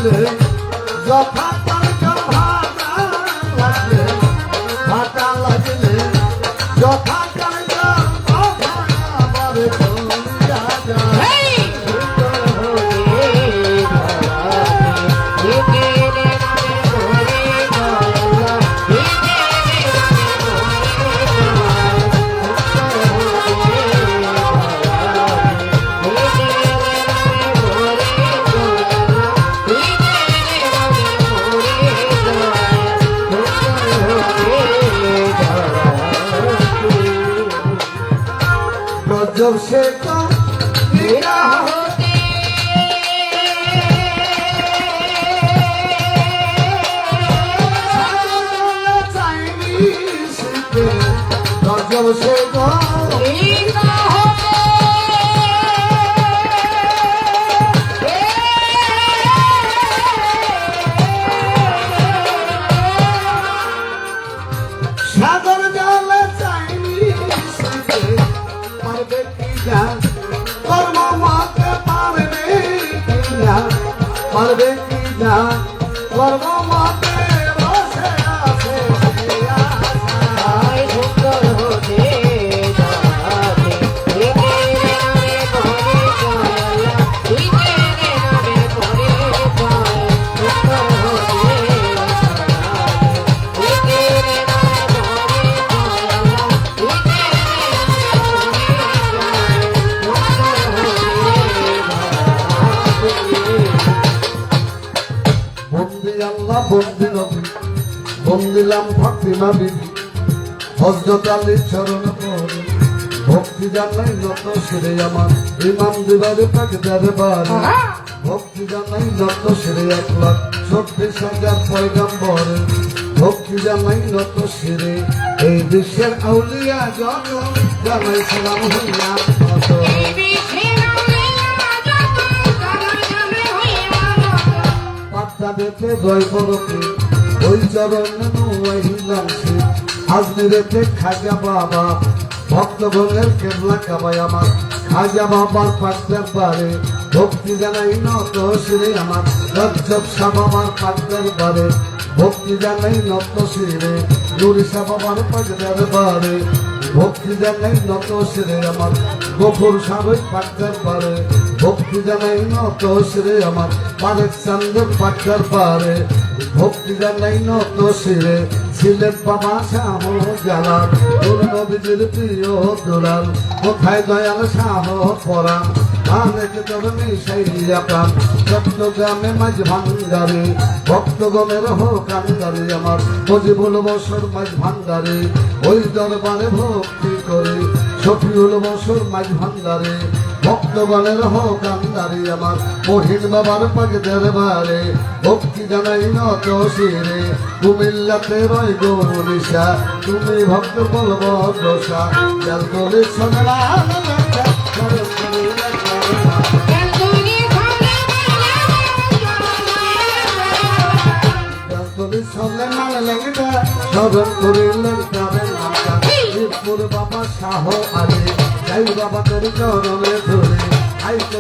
লাগলে যথা তরকার ভাটা লাগলে ভাটা লাগলে যথা তরকার ভাটা আবার চলিয়া যায় जब से तो मेरा होते चाइनीज पे जब से तो मेरा होते सागर जल चाइनीज पे कर्म माते पारबे किना पारबे किना कर्म माते बसे आसे आय सुंदर होते जाते तेरे नामे कोरे जाया तेरे नामे कोरे जाया सुंदर होते तेरे नामे कोरे जाया বন্দি নবী বন্দিলাম ফাতিমা বিবি হযরত আলীর চরণ পড়ে ভক্তি জানাই যত সেরে আমার ইমাম দিবারে পাকে দরবার ভক্তি জানাই যত সেরে 1,36,000 পয়গম্বর ভক্তি জানাই যত সেরে এই বিশ্বের আউলিয়া যত জানাই সালাম হইয়া কত দেখে দয় বরকে ওই চরণে নুয়াইলাম সে আজমিরেতে খাজা বাবা ভক্তগণের কেবলা কাবাই আমার খাজা বাবার পাকদার পারে ভক্তি জানাই নত শিরে আমার রজ্জব শাহ বাবার পাকদার পারে ভক্তি জানাই নত শিরে নুরি শাহ বাবার পাকদার পারে ভক্তি জানাই নত শিরে আমার গফুর সাহেব পাকদার পারে ভক্তি জানাই নত শিরে আমার পারেক চান্দ পাকদার পারে ভক্তি জানাই নত শিরে সিলেট বাবা শাহ জালাল তোর নবীজির প্রিয় দুলাল কোথায় দয়াল শাহ পরাণ আনেকে তোর মিশাইয়া প্রাণ চট্টগ্রামে মাঝ ভাঙ্গারে ভক্তগণের হোকান্দারে আমার মজিবুল বছর মাঝ ভাঙ্গারে ওই দরবারে ভক্তি করে শফিউল বছর মাঝ ভাঙ্গারে ভক্তগণের হোকান্দারে আমার মহিন বাবার পাকে দরবারে ভক্তি জানাই নত শিরে কুমিল্লাতে রয় গৌরিশা তুমি ভক্ত বলব দশা জল করে সদলা স্মরণ করিলেন মিরপুর বাবা শাহ আলী যাই বাবা তোর চরণে ধরে আইতে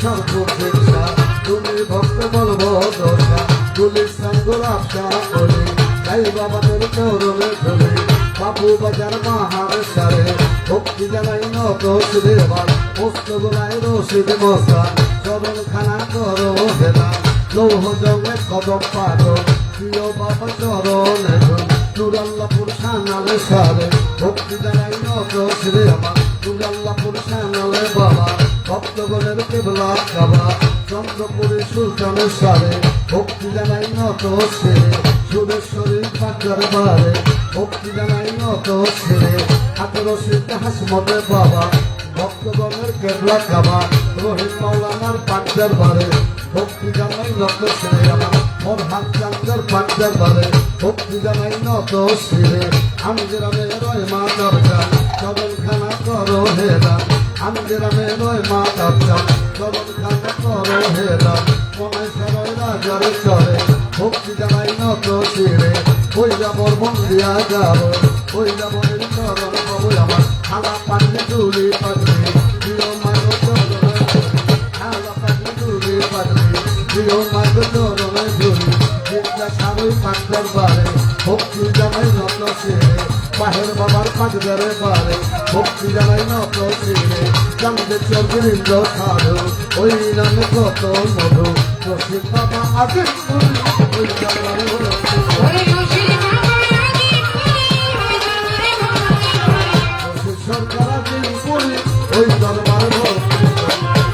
সর্বশেষা তুমি ভক্ত বলব দশা পুলিশ গোলাপ শাহ করে যাই বাবা তোর চরণে ধরে বাবু বাজার মাহার সারে ভক্তি জানাই নত দেবার পোস্ত গোলায় রশিদ মশা চরণ খানা করো হেলা লৌহ জঙ্গে কদম পারো প্রিয় বাবা চরণ নুরাল্লাপুর সানালে সারে ভক্তি জানাই নত শ্রী আমার নুরাল্লাপুর সানালে বাবা ভক্তগণের কেবলা কাবা চন্দ্রপুরী সুলতানের সারে ভক্তি জানাই নত শ্রী সুরেশ্বরী পাকার বারে ভক্তি জানাই নত শ্রী হাতের সিদ্ধ হাসমতের বাবা ভক্তগণের কেবলা কাবা রহিম মাওলানার পাকদার বারে ভক্তি জানাই নত শ্রী আমার মোর হাত চান্দার পাকদার বারে ভক্তি জানাই নত শ্রী আমি গ্রামে রয় মা দরজা চরণ খানা করো হেরা আমি গ্রামে রয় মা দরজা চরণ খানা করো হেরা মনে সরয় রাজার চরে ভক্তি জানাই নত শ্রী ওই যাবর বন্দিয়া যাব ওই যাবর চরণ বাবু আমার খালা পানি চুলি পাতলি প্রিয় মানো চরণ খালা পানি চুলি পাতলি প্রিয় মাকে চরণে ধরি জিজ্ঞাসারই পাকদার বারে ভক্তি জানাই নত শিরে বাহের বাবার পাকদারে বারে ভক্তি জানাই নত শিরে জানতে চলবে ইন্দ্র ছাড়ো ওই নামে কত মধু রশিদ বাবা আগে ওই জানাই সরকার দিন করি ওই দরবার ভক্তি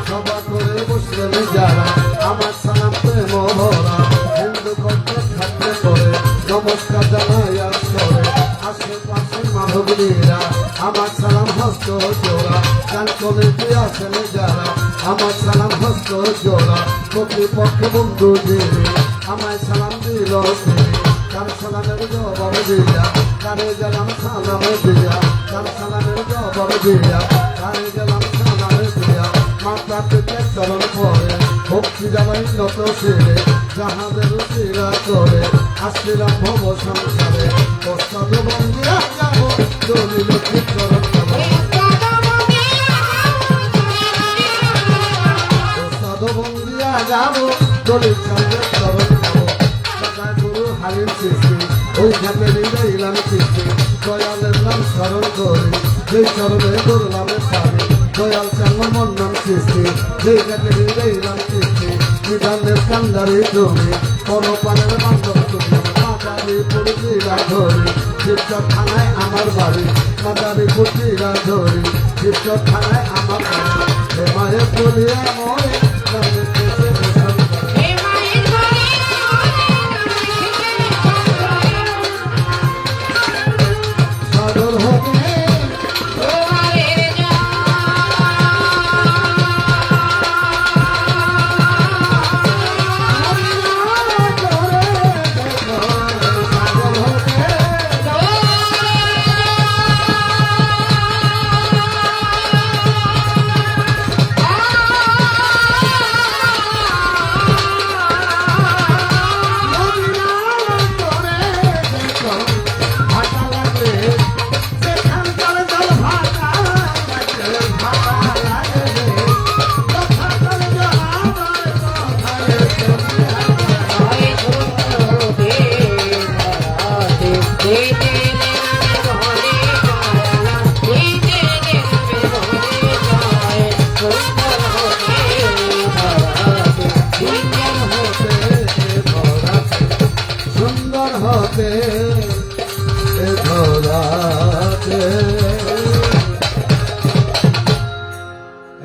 সভা করে বসলেন যারা আমার সালাম প্রেম ভরা হিন্দু কণ্ঠ থাকতে করে নমস্কার জানাই আসরে আশেপাশে মাধবীরা আমার সালাম হস্ত জোড়া গান কমিটি আসেন যারা আমার সালাম হস্ত জোড়া প্রতিপক্ষ বন্ধু দিদি আমায় সালাম দিল তিনি তার সালামের জবাব দিয়া তারে গেলাম সালামে দিয়া তার সালামের জবাব দিয়া তারে গেলাম সালামে দিয়া মাতা পেতে চরণ পরে ভক্তি জানাই নত শিরে যাহাদের শিরা করে আসছিলাম ভব সংসারে প্রস্তাদ বন্দিয়া যাব দলিল চরণ প্রস্তাদ বন্দিয়া যাব দলিল চরণ গুরু হারির সৃষ্টি ওইখানে নিলাম সৃষ্টি দয়ালের নাম স্মরণ করি যেই চরণে করলামে পারি দয়াল চাঙ্গর মন্ডন সৃষ্টি যেইখানে নিলাম সৃষ্টি বিধানের কান্দারি জমি পরপানের বান্ধব তুমি মাদারি পুরীরা ধরি শিবচর থানায় আমার বাড়ি মাদারি পুরীরা ধরি শিবচর থানায় আমার বাড়ি হে মায়ের বলিয়া মরে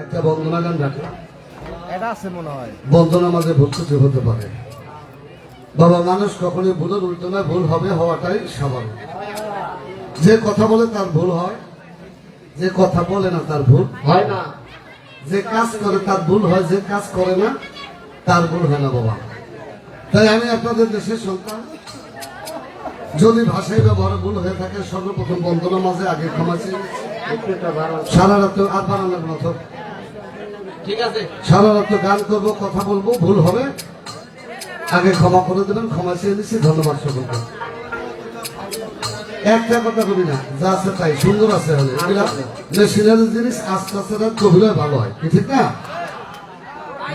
একটা বন্দনা গান রাখে এটা আছে মনে হয় বন্দনা মাঝে ভুল ত্রুটি হতে পারে বাবা মানুষ কখনোই ভুলের উল্টো নয় ভুল হবে হওয়াটাই স্বাভাবিক যে কথা বলে তার ভুল হয় যে কথা বলে না তার ভুল হয় না যে কাজ করে তার ভুল হয় যে কাজ করে না তার ভুল হয় না বাবা তাই আমি আপনাদের দেশের সন্তান যদি ভাষায় ব্যবহারে ভুল হয়ে থাকে সর্বপ্রথম বন্দনা মাঝে আগে ক্ষমা চেয়ে সারা রাত আর বানানোর মতো ঠিক আছে সারা রাত গান করবো কথা বলবো ভুল হবে আগে ক্ষমা করে দেবেন ক্ষমা চেয়ে নিচ্ছি ধন্যবাদ সকলকে একটা কথা বলি না যা আছে তাই সুন্দর আছে হলে মেশিনারি জিনিস আস্তে আস্তে গভীর ভালো হয় কি ঠিক না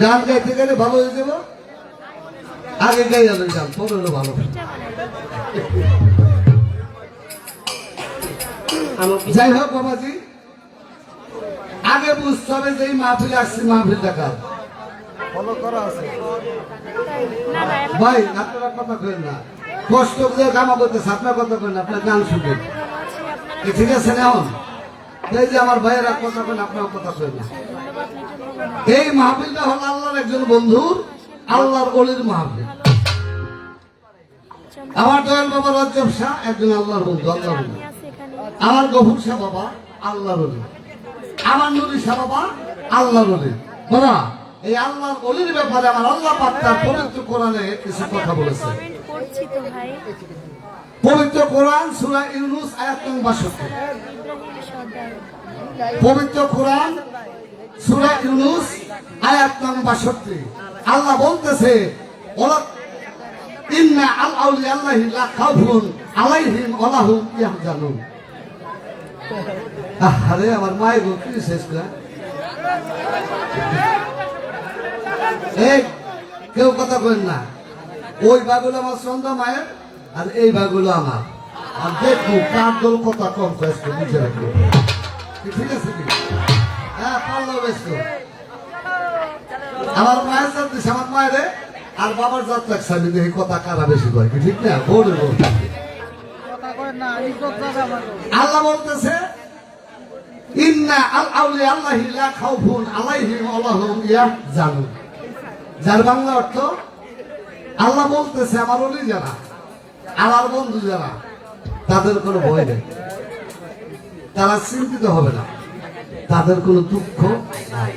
গান গাইতে গেলে ভালো হয়ে যাবো আগে গাইয়া গান পরে হলে ভালো যাই হোক বাবাজি আগে বুঝতে হবে যে এই মাহফিলে আসছি মাহফিল দেখার ফলো করা আছে ভাই আপনারা কথা করেন না কষ্ট করে কামা করতেছে আপনার কথা করেন আপনার গান শুনবেন ঠিক আছে না এখন এই যে আমার ভাইয়েরা কথা করেন আপনার কথা করেন না এই মাহফিলটা হল আল্লাহর একজন বন্ধুর আল্লাহর অলির মাহফিল আমার দয়াল বাবা রজ্জব শাহ একজন আল্লাহর বন্ধু আল্লাহর বন্ধু আমার গফুর শাহ বাবা আল্লাহর অলি আমার নুরি শাহ বাবা আল্লাহর অলি বাবা এই আল্লাহর অলির ব্যাপারে আমার আল্লাহ পাক তার পবিত্র কোরআনে কিছু কথা বলেছে পবিত্র কোরআন সূরা ইউনূস আয়াত নম্বর 62 পবিত্র কোরআন সূরা ইউনূস আয়াত নম্বর 62 আল্লাহ বলতেছে ওলা ইন্না আল আউলিয়া আল্লাহি লা খাউফুন আলাইহিম ওয়া লা হুম ইয়াহজানুন আরে আমার মায়ের গো কি শেষ করে কেউ কথা বলেন না। ওই বাগুলো আমার সন্ধ্যা মায়ের, আর এই বাগুলো আমার। আর দেখবো কার দল কথা কম কয়েছে বুঝে রাখবো। ঠিক আছে কি? হ্যাঁ, পারলো ব্যস্ত। আমার মায়ের জাত দিছে আমার মায়েরে, আর বাবার জাত রাখছে আমি দেখি কথা কারা বেশি কয় কি, ঠিক না? বলে বলতে আল্লাহ বলতেছে ইন্না আল আউলিয়া আল্লাহি লা খাউফুন আলাইহিম ওয়া হুম ইয়াহজানুন। যার বাংলা অর্থ, আল্লাহ বলতেছে আমার ওলি যারা, আমার বন্ধু যারা, তাদের কোনো ভয় নেই, তারা চিন্তিত হবে না, তাদের কোনো দুঃখ নাই,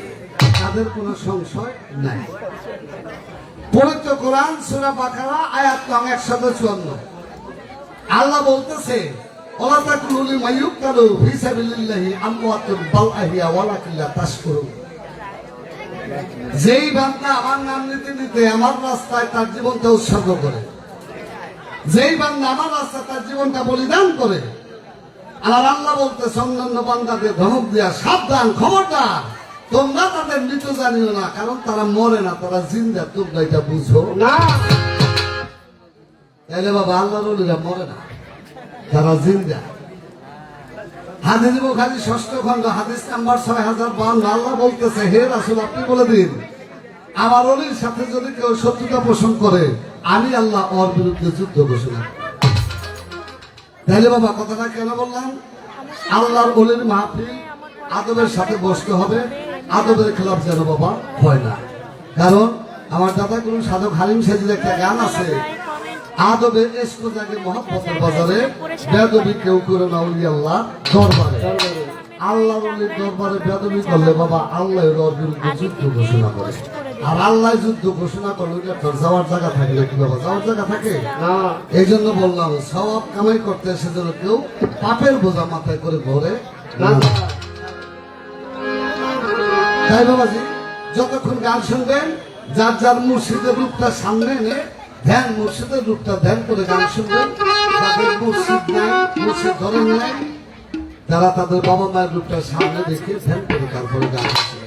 তাদের কোনো সংশয় নাই। পবিত্র কোরআন সূরা বাকারা আয়াত নং 154। আল্লাহ বলতেছে ওয়ালা তাকুলু লিমান ইউকতালু ফি সাবিলিল্লাহি আমওয়াতুন বাল আহইয়া ওয়ালাকিন লা তাশকুরুন। যেই বান্দা আমার নাম নিতে নিতে আমার রাস্তায় তার জীবনটা উৎসর্গ করে, যেই বান্দা আমার রাস্তায় তার জীবনটা বলিদান করে, আর আল্লাহ বলতেছে অন্যান্য বান্দাদের ধমক দেয়া, সাবধান, খবরদার, তোমরা তাদের মৃত জানিও না, কারণ তারা মরে না, তারা জিন্দা, তোমরা এটা বুঝো না। তাইলে বাবা আল্লাহর ওলিরা মরে না, তারা জিন্দা। হাদিস বুখারী ৬ষ্ঠ খণ্ড হাদিস নাম্বার ৬০৫২। আল্লাহ বলতেছে, হে রাসূল আপনি বলে দিন, আমার ওলির সাথে যদি কেউ শত্রুতা পোষণ করে, আমি আল্লাহ ওর বিরুদ্ধে যুদ্ধ ঘোষণা করি। তাইলে বাবা কথাটা কেন বললাম? আল্লাহর ওলির মাহফিল আদবের সাথে বসতে হবে, আদবের খেলাফ যেন বাবা হয় না। কারণ আমার দাদা গুরু সাধক হালিম সাজির একটা গান আছে, আদবে এসকো জাগে মহব্বতের বাজারে, বেদবি কেউ করে না উলি আল্লাহ দরবারে। আল্লাহর ওলির দরবারে বেদবি করলে বাবা আল্লাহ ওর বিরুদ্ধে যুদ্ধ ঘোষণা করে, আর আল্লাহ যুদ্ধ ঘোষণা করলে যাওয়ার জায়গা থাকে না। কি বাবা যাওয়ার জায়গা থাকে না? এই জন্য বললাম সওয়াব কামাই করতে এসে যেন কেউ পাপের বোঝা মাথায় করে ঘরে না। তাই বাবাজি যতক্ষণ গান শুনবেন, যার যার মুর্শিদের রূপটা সামনে এনে ধ্যান, মুর্শিদের রূপটা ধ্যান করে গান শুনবেন। যাদের মুর্শিদ নাই, মুর্শিদ ধরেন নাই, যারা তাদের বাবা মায়ের রূপটা সামনে দেখে ধ্যান করে তারপরে গান শুনবেন।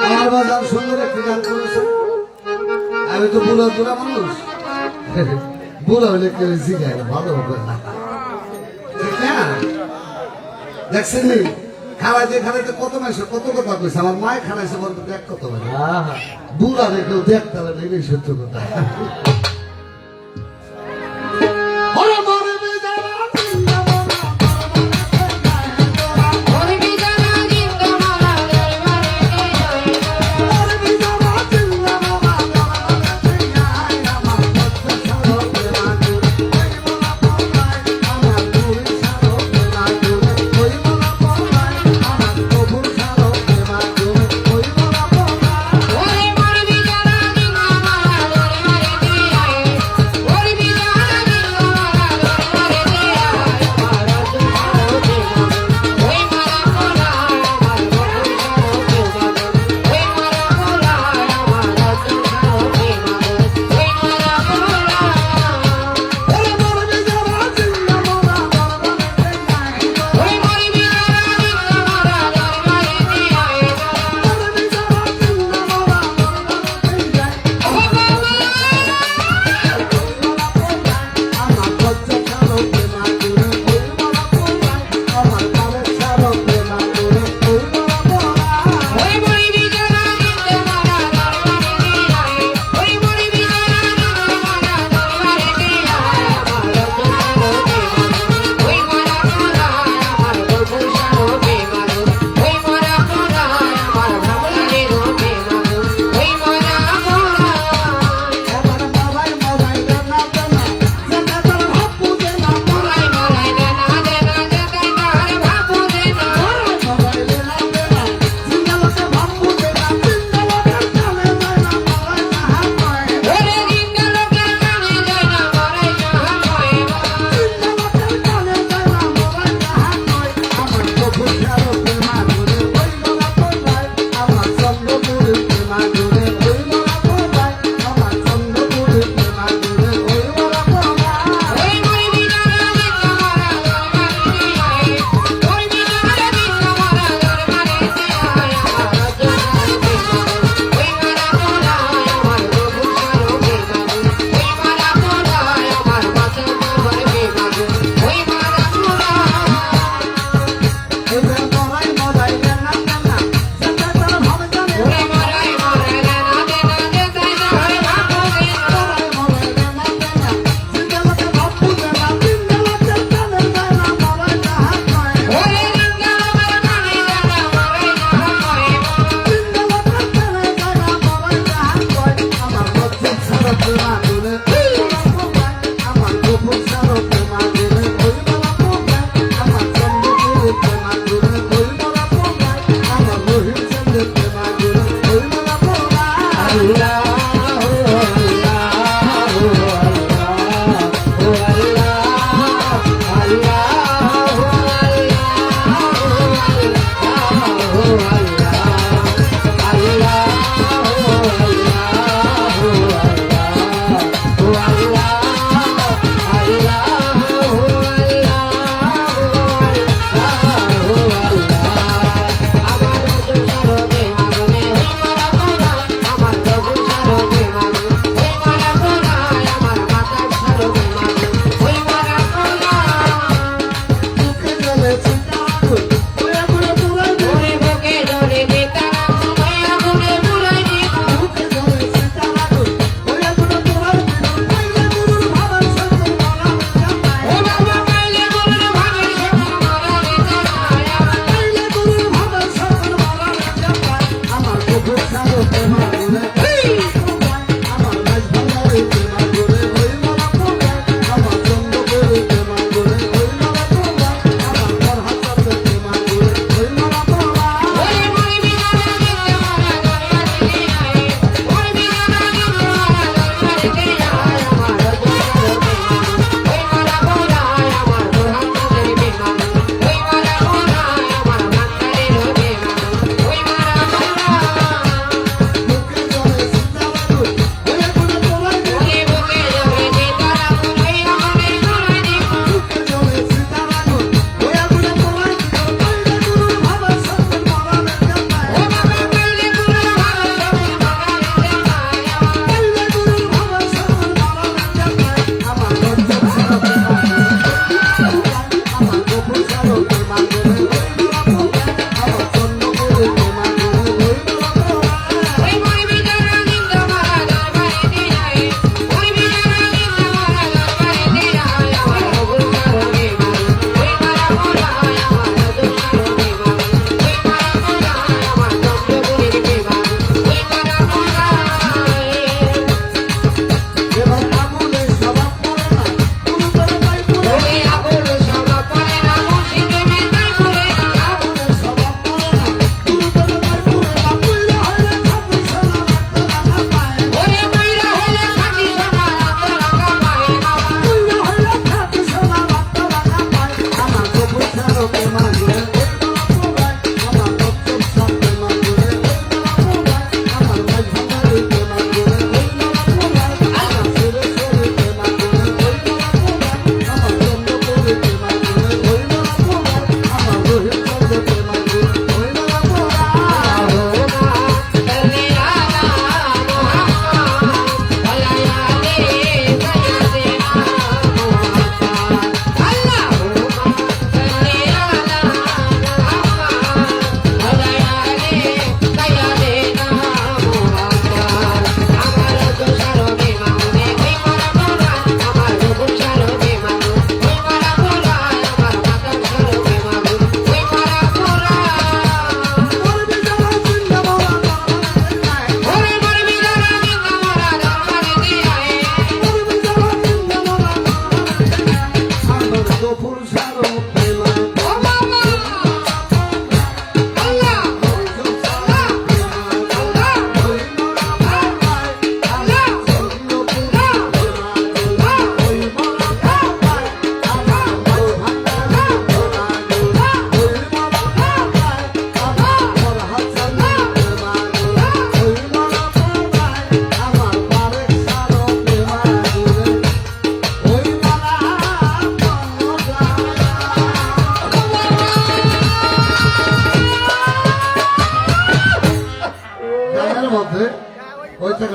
আমার বাজার সুন্দর একটি গান করেছে। আমি তো বুড়া বুড়া মানুষ, বুড়া হলে কেউ জিগায় না, ভালো হবে না, ঠিক না? দেখছেন খাড়াইতে খাড়াইতে কত মাসে কত কথা কইছে। আমার মায় খাড়াইছে বলতে দেখ কত মানে বুড়া রে কেউ দেখতে পারে না, সত্য কথা।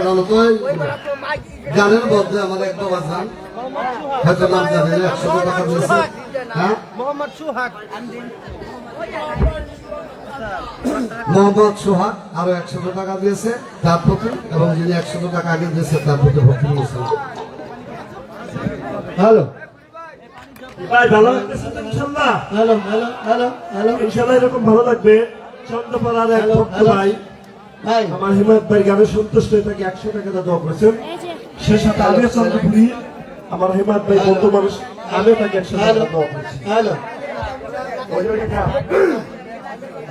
কারণ তো গানের মধ্যে আমার এক বাবা যান হয়তো নাম জানেন 100 টাকা দিয়েছে হ্যাঁ মোহাম্মদ সুহাগ মোহাম্মদ সোহাগ আরো 100 টাকা দিয়েছে তার প্রতি এবং যিনি 100 টাকা আগে দিয়েছে তার প্রতি ভক্তি নিয়েছে হ্যালো ভাই ভালো লাগতেছে তো ইনশাআল্লাহ হ্যালো হ্যালো হ্যালো হ্যালো ইনশাআল্লাহ এরকম ভালো লাগবে চন্দ্রপাড়ার এক ভক্ত ভাই ভাই আমার হিমায়ত ভাই গানে সন্তুষ্ট হয়ে তাকে 100 টাকা দেওয়া করেছেন সে সাথে আগে চন্দ্রপুরি আমার হিমায়ত ভাই বন্ধু মানুষ আমি তাকে 100 টাকা দেওয়া করেছি হ্যালো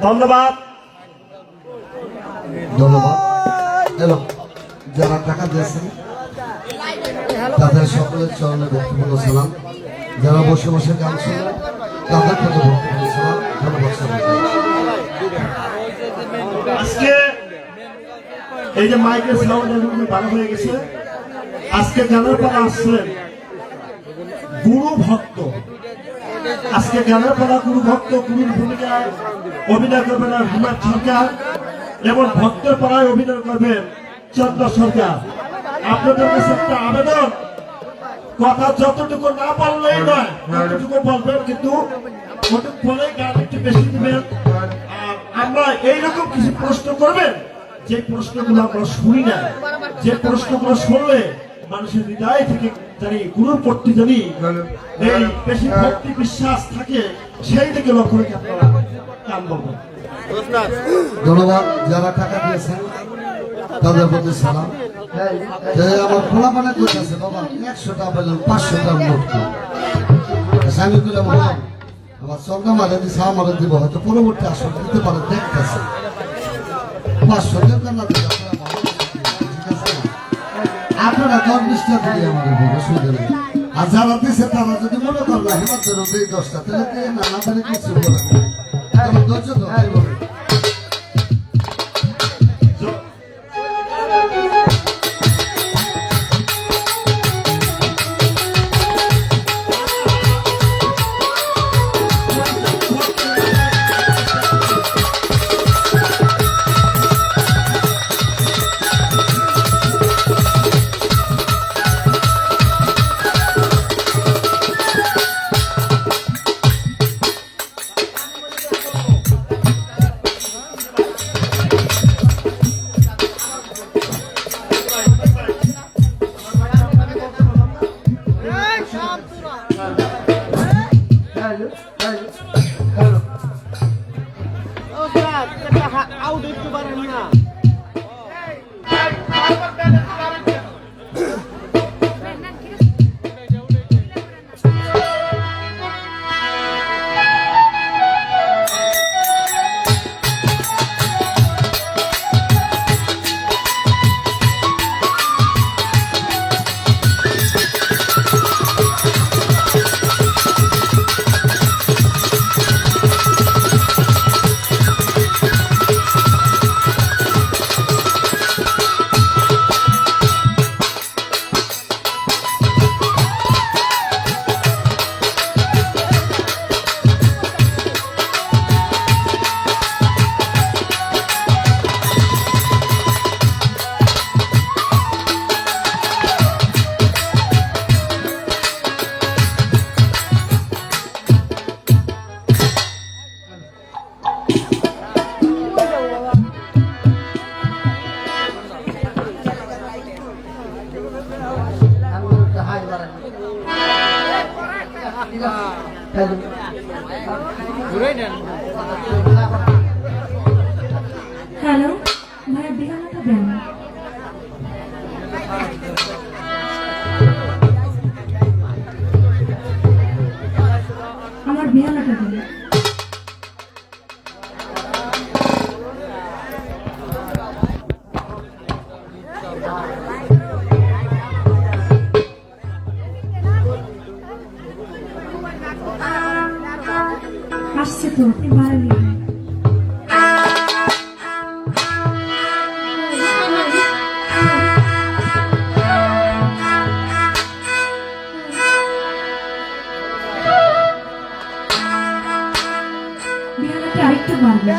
ধন্যবাদ ধন্যবাদ হ্যালো যারা টাকা দিয়েছেন তাদের সকলের চরণে ভক্তিপূর্ণ সালাম যারা বসে বসে গান শুনলেন তাদের প্রতি ভক্তিপূর্ণ সালাম ধন্যবাদ সবাইকে। আজকে এই যে মাইকের সাউন্ড ভালো হয়ে গেছে আজকে গানের পালা আসছেন গুরু ভক্ত আজকে গানের পালা গুরু ভক্ত গুরুর ভূমিকায় অভিনয় করবেন আর হিমায়ত সরকার এবং ভক্তের পালায় অভিনয় করবেন চন্দ্র সরকার আপনাদের কাছে একটা আবেদন কথা যতটুকু না বললেই নয় ততটুকু বলবেন কিন্তু ওটুকু বলে গান একটু বেশি দিবেন আর আমরা এইরকম কিছু প্রশ্ন করবেন যে প্রশ্নগুলো আমরা শুনি না যে প্রশ্নগুলো শুনলে মানুষের হৃদয় থেকে জানি গুরুর প্রতি জানি এই বেশি ভক্তি বিশ্বাস থাকে সেই দিকে লক্ষ্য রেখে আপনারা গান বলবেন ধন্যবাদ যারা টাকা দিয়েছেন তাদের প্রতি সালাম আমার খোলা মানে করতেছে বাবা 100 টাকা পেলাম 500 টাকা নোট আমি বললাম আমার চন্দ্র মারে দিছে আমার দিব হয়তো পরবর্তী আসল দিতে পারে দেখতেছে 500 টাকা না দিলে আপনারা 10-20 টাকা দিয়ে আমার অসুবিধা নেই আর যারা দিচ্ছে তারা যদি মনে করবে হিমাচল এই 10টা তাহলে না তাহলে কিছু বলে ধৈর্য ধরে হ্যালো ভাইয়া বিহানাটা দেন আমার বিহানাটা দেন আসছে তো আপনি ভাড়া নিন বিহানাটা আরেকটু বাড়বে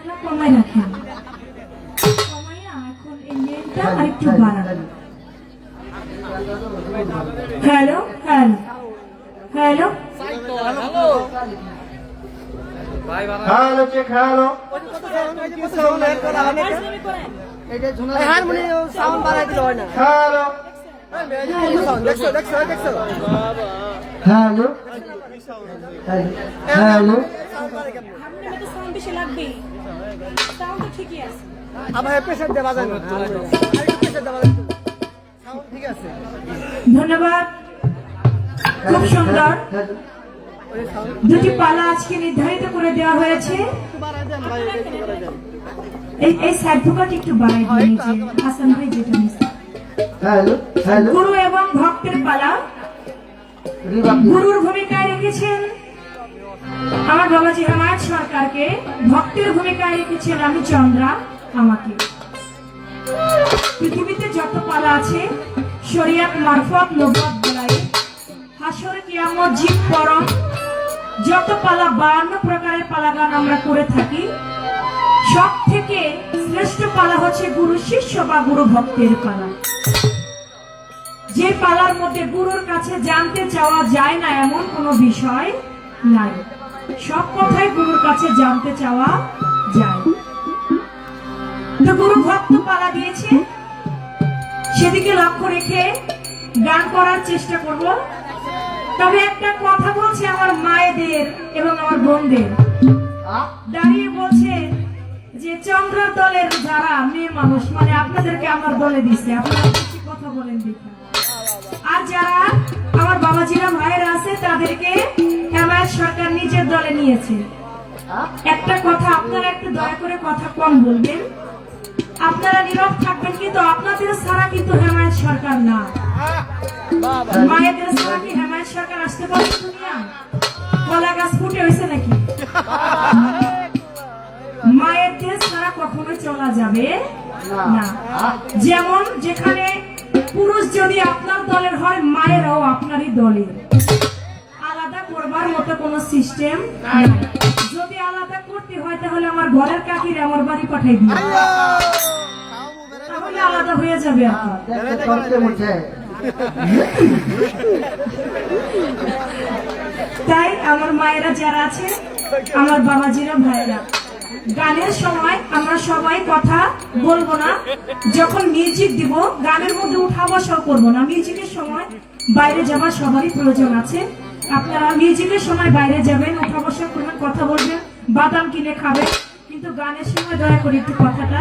গানটা কমায় রাখেন, কমাইয়া এখন এই লেনটা আরেকটু বাড়ান। Hello hello hello, hello check hello harmonium sound বাড়াই দিলে হয় না। হ্যালো দেখছো দেখছো দেখছো হ্যালো হ্যালো সাউন্ড বেশি লাগবে, সাউন্ড তো ঠিকই আছে। আবার প্রেসার দেওয়া যায় না, আরেকটু প্রেসার দেওয়া যায়। সাউন্ড ঠিক আছে। ধন্যবাদ, খুব সুন্দর। দুটি পালা আজকে নির্ধারিত করে দেওয়া হয়েছে। একটু বাড়াই দেন ভাই, একটু বাড়াই দেন। এই সার্টিফিকেট একটু বাড়াই দিয়ে নিয়েছে হাসান ভাই, যেটা নিয়েছে। হ্যালো হ্যালো গুরু এবং ভক্তের পালা। গুরুর ভূমিকায় রেখেছেন আমার বাবাজি হেমায়ত সরকারকে, ভক্তের ভূমিকায় রেখেছেন আমি চন্দ্রা আমাকে। পৃথিবীতে যত পালা আছে শরিয়াত মারফত নবুয়ত বলাই হাসর কিয়ামত জিত পরম, যত পালা 52 প্রকারের পালা গান আমরা করে থাকি, সব থেকে শ্রেষ্ঠ পালা হচ্ছে গুরু শিষ্য বা গুরু ভক্তের পালা। যে পালার মধ্যে গুরুর কাছে জানতে চাওয়া যায় না এমন কোনো বিষয় নাই, সব কথাই গুরুর কাছে জানতে চাওয়া যায়। তো গুরু ভক্ত পালা দিয়েছে, সেদিকে লক্ষ্য রেখে গান করার চেষ্টা করব। তবে একটা কথা বলছে আমার মায়েদের এবং আমার বোনদের, দাঁড়িয়ে বলছে যে চন্দ্র দলের যারা মেয়ে মানুষ, মানে আপনাদেরকে আমার দলে দিচ্ছে, আপনারা বেশি কথা বলেন দেখে। আর যারা আমার বাবাজিরা ভাইয়েরা আছে তাদেরকে হেমায়ত সরকার নিজের দলে নিয়েছে। একটা কথা আপনারা একটু দয়া করে কথা কম বলবেন, আপনারা নীরব থাকবেন, কিন্তু আপনাদের ছাড়া কিন্তু হেমায়ত সরকার না। মায়েদের ছাড়া কি হেমায়ত সরকার আসতে পারে দুনিয়া? কলা গাছ ফুটে হয়েছে নাকি? মায়েদের ছাড়া কখনো চলা যাবে না। যেমন যেখানে পুরুষ যদি আপনার দলের হয়, মায়েরাও আপনারই দলের, আলাদা করবার মতো কোনো সিস্টেম নাই। যদি আলাদা করতে হয় তাহলে আমার ঘরের কাকিরে আমার বাড়ি পাঠাই দিন, তাহলে আলাদা হয়ে যাবে আপনার। তাই আমার মায়েরা যারা আছে, আমার বাবাজিরা ভাইরা, গানের সময় আমরা সবাই কথা বলবো না। যখন মিউজিক দিব গানের মধ্যে উঠা বসাও করবো না। মিউজিকের সময় বাইরে যাবার সবারই প্রয়োজন আছে, আপনারা মিউজিকের সময় বাইরে যাবেন, উঠা বসা করবেন, কথা বলবেন, বাদাম কিনে খাবেন, কিন্তু গানের সময় দয়া করে একটু কথাটা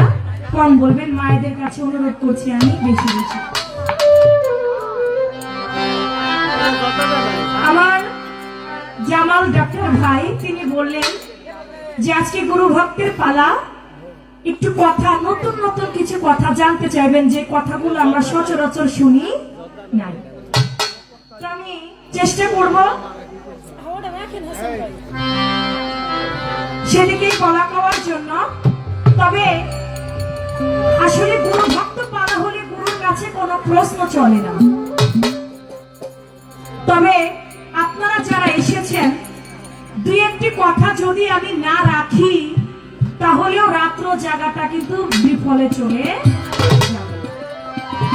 কম বলবেন। মায়েদের কাছে অনুরোধ করছি আমি বেশি বেশি। আমার জামাল ডাক্তার ভাই তিনি বললেন যে আজকে গুরু ভক্তের পালা, একটু কথা নতুন নতুন কিছু কথা জানতে চাইবেন, যে কথাগুলো আমরা সচরাচর শুনি নাই। তো আমি চেষ্টা করব সেদিকেই বলা কওয়ার জন্য। তবে আসলে গুরু ভক্ত পালা হলে গুরুর কাছে কোনো প্রশ্ন চলে না। তবে আপনারা যারা এসেছেন, দুই একটি কথা যদি আমি না রাখি তাহলেও রাত্র জায়গাটা কিন্তু বিফলে চলে যাবে।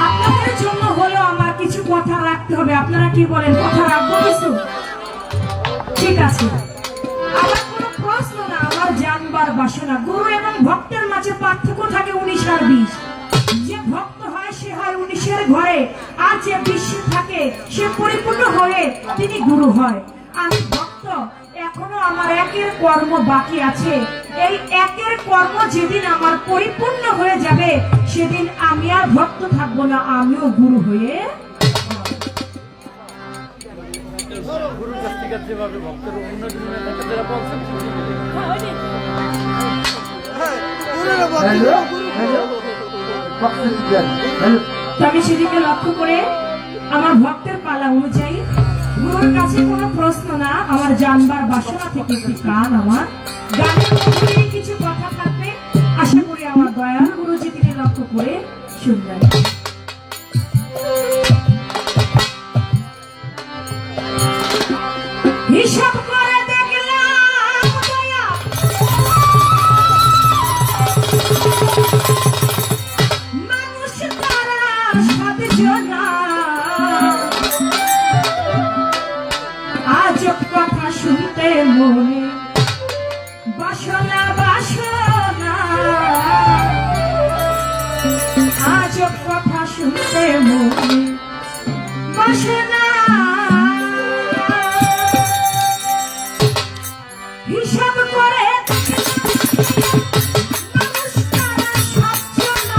আপনাদের জন্য হলেও আমার কিছু কথা রাখতে হবে। আপনারা কি বলেন, কথা রাখবো কিছু? ঠিক আছে, আমার কোনো প্রশ্ন না, আমার জানবার বাসনা। গুরু এবং ভক্তের মাঝে পার্থক্য থাকে 19 আর 20। যে ভক্ত হয় সে হয় 19-এর ঘরে, আর যে 20 থাকে সে পরিপূর্ণ হয়ে তিনি গুরু হয়। আমি ভক্ত, এখনো আমার একের কর্ম বাকি আছে। এই একের কর্ম যেদিন আমার পরিপূর্ণ হয়ে যাবে, সেদিন আমি আর ভক্ত থাকবো না, আমিও গুরু হয়ে। গুরুর কাছ থেকে যেভাবে ভক্তের উন্নতি যারা বলছেন, আমি সেদিকে লক্ষ্য করে আমার ভক্তের পালা অনুযায়ী গুরুর কাছে কোনো প্রশ্ন না, আমার জানবার বাসনা থেকে একটি গান, আমার গানের মধ্যে কিছু কথা থাকবে। আশা করি আমার দয়াল গুরুজি তিনি লক্ষ্য করে শুনবেন। হিসাব করে দেখলাম দয়া বাসনা বাসনা আজব কথা শুনতে মনে বাসনা হিসাব করে মানুষ তারা সচ্ছল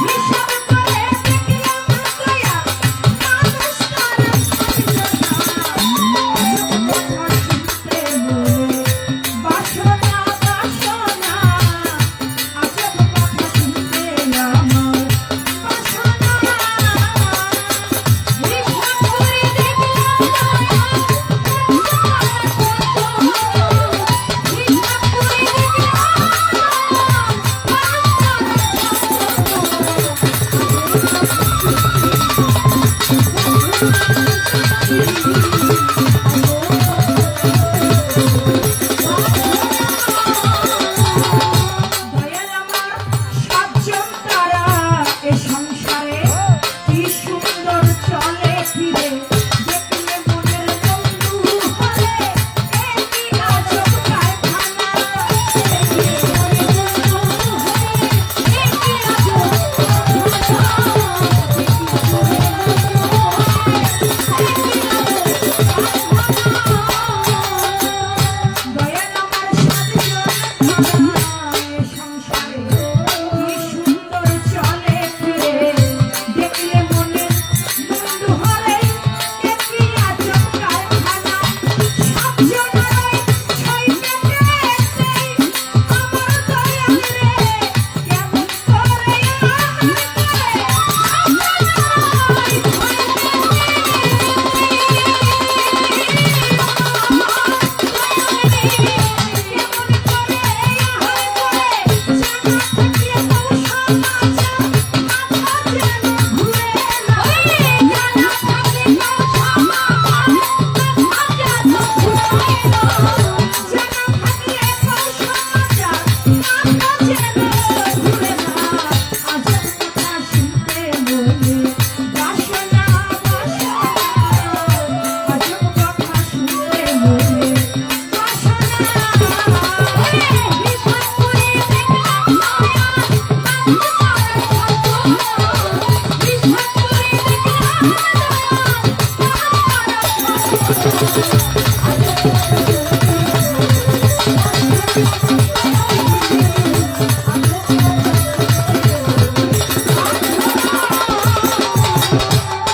হিসাব করে দেখলাম দয়া মানুষ তারা বাসনা বাসনা আজব কথা শুনতে আমার বাসনা হিসাব করে দেখলাম দয়াল আমার সাতজন তারা এ সংসারে কি সুন্দর চলে ফিরে দেখলে মনের বন্ধু হলে একই আজব কারখানা দেখলে মনের বন্ধু হলে একই আজব দয়াল আমার সাতজন সংসারে কি সুন্দর চলে ফিরে দেখলে মনে বন্ধু হলে একই আজব কারখানা সাতজনের ছয় পেটে আমার দয়াল রে কেমন করে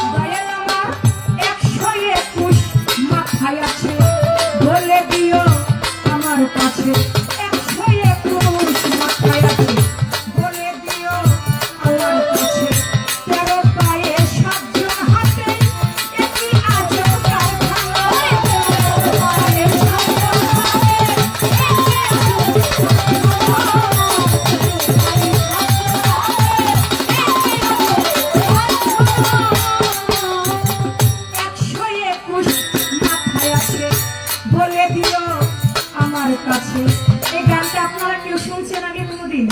দয়াল আমার 121 মাথায় আছে বলে দিও আমার কাছে 121 মাথায় আছে বলে দিও আমার কাছে 13 পায়ে 7 জন হাতে একই আজব কারখানা 13 পায়ে 7 জন হাতে একই আজব বলে দিও আমার কাছে। এই গানটা আপনারা কেউ শুনছেন আগে কোনোদিন?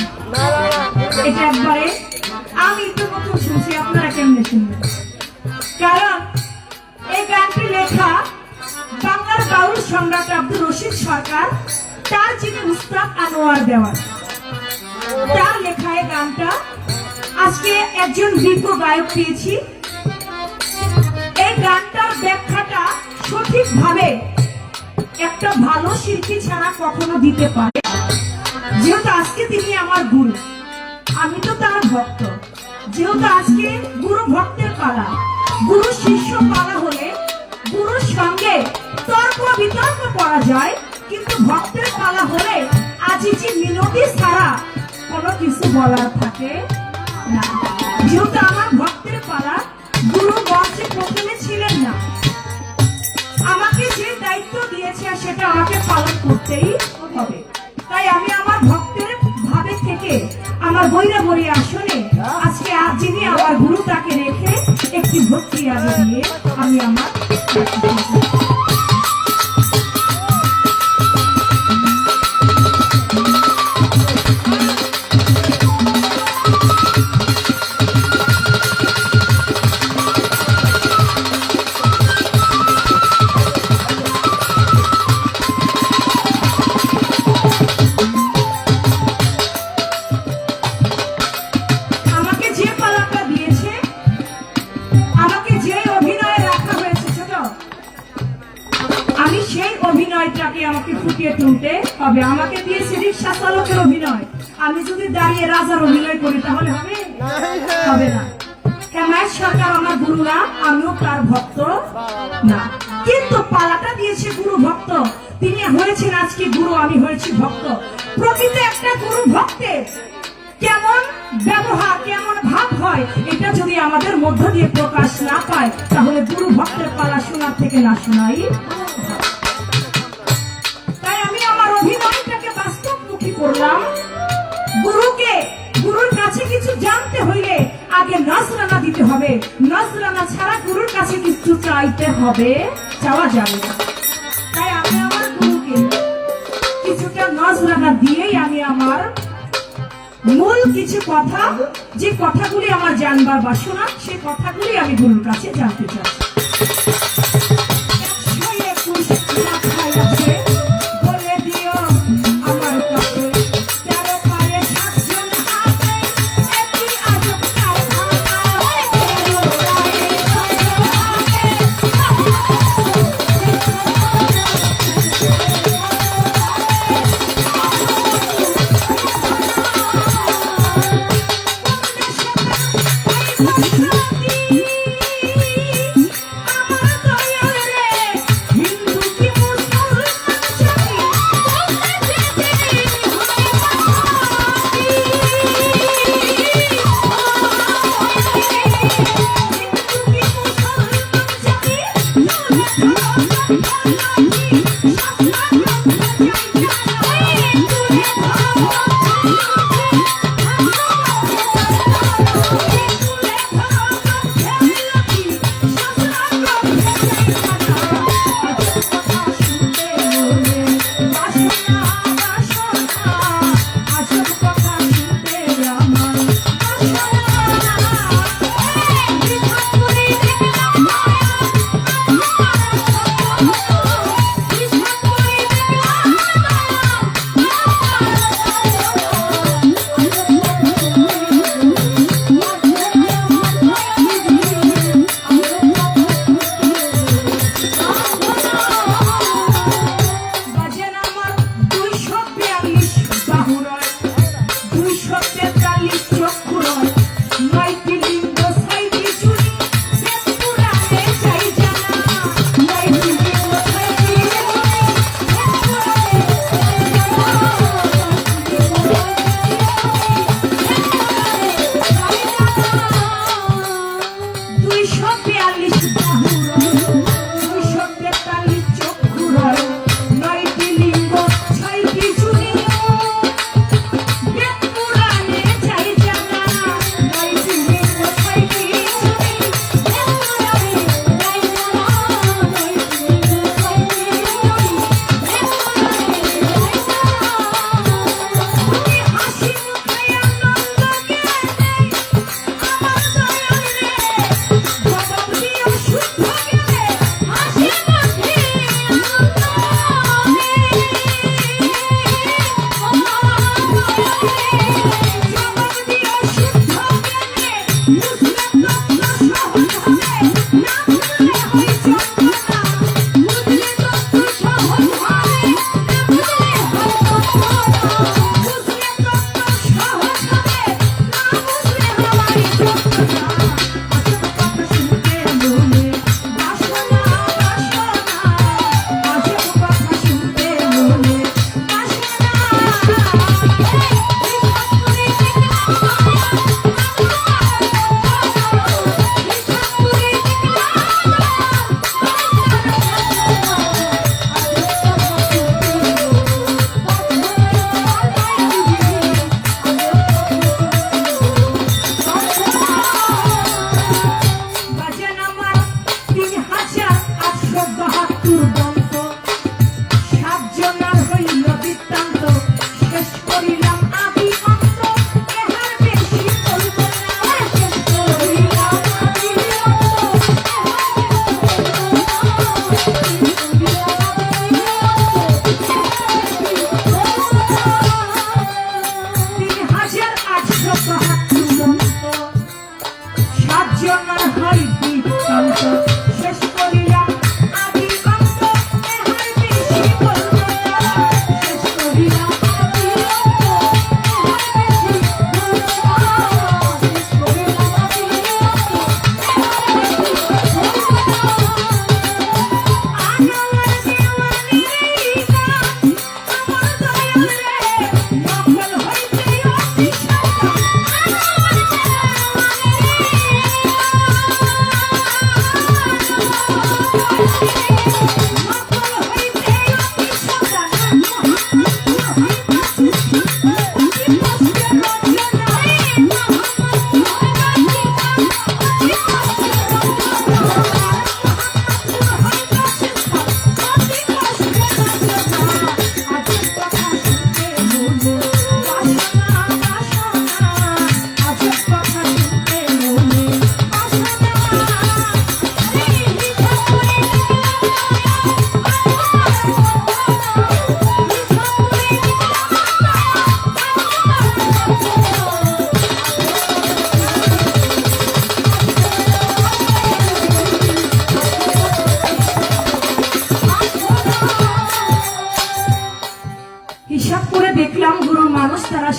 এটা একবারে আমি তো প্রথম শুনছি, আপনারা কেমনে শুনবেন? কারণ এই গানটি লেখা বাংলার বাউল সম্রাট আব্দুর রশিদ সরকার, তার যিনি উস্তাদ আনোয়ার দেওয়ান, তার লেখা এই গানটা। আজকে একজন বিজ্ঞ গায়ক পেয়েছি। এই গানটার ব্যাখ্যাটা সঠিকভাবে একটা ভালো শিল্পী ছাড়া কখনো দিতে পারে। যেহেতু আজকে তিনি আমার গুরু, আমি তো তার ভক্ত। যেহেতু আজকে গুরু ভক্তের পালা, গুরু শিষ্য পালা হলে গুরুর সঙ্গে তর্ক বিতর্ক করা যায়, কিন্তু ভক্তের পালা হলে আজিজি মিনতি ছাড়া কোনো কিছু বলার থাকে না। যেহেতু আমার ভক্তের পালা, গুরু মঞ্চে প্রথমে ছিলেন না, আমাকে যে দায়িত্ব দিয়েছে সেটা আমাকে পালন করতেই হবে। তাই আমি আমার ভক্তের ভাবে থেকে আমার বৈরাবরী আসনে আজকে যিনি আমার গুরু তাকে রেখে একটি ভক্তি আগে দিয়ে আমি আমার আমি যদি দাঁড়িয়ে রাজার অভিনয় করি তাহলে হবে? হবে না। হেমায়ত সরকার আমার গুরু না, আমিও তার ভক্ত না, কিন্তু পালাটা দিয়েছে গুরু ভক্ত। তিনি হয়েছেন আজকে গুরু, আমি হয়েছি ভক্ত। প্রকৃত একটা গুরু ভক্তের কেমন ব্যবহার, কেমন ভাব হয়, এটা যদি আমাদের মধ্য দিয়ে প্রকাশ না পায়, তাহলে গুরু ভক্তের পালা শোনার থেকে না শোনাই। তাই আমি আমার অভিনয়টাকে বাস্তবমুখী করলাম। গুরুর কাছে কিছু জানতে হইলে আগে নজরানা দিতে হবে। নজরানা ছাড়া গুরুর কাছে কিছু চাইতে হবে, চাওয়া যাবে না। তাই আমি আমার গুরুকে কিছুটা নজরানা দিয়েই আমি আমার মূল কিছু কথা, যে কথাগুলি আমার জানবার বাসনা, সেই কথাগুলি আমি গুরুর কাছে জানতে চাই। 121 মাথায় আছে, বলে দিও আমার কাছে, 13 পায়ে 7 জন হাতে, একই আজব কারখানা, 13 পায়ে 7 জন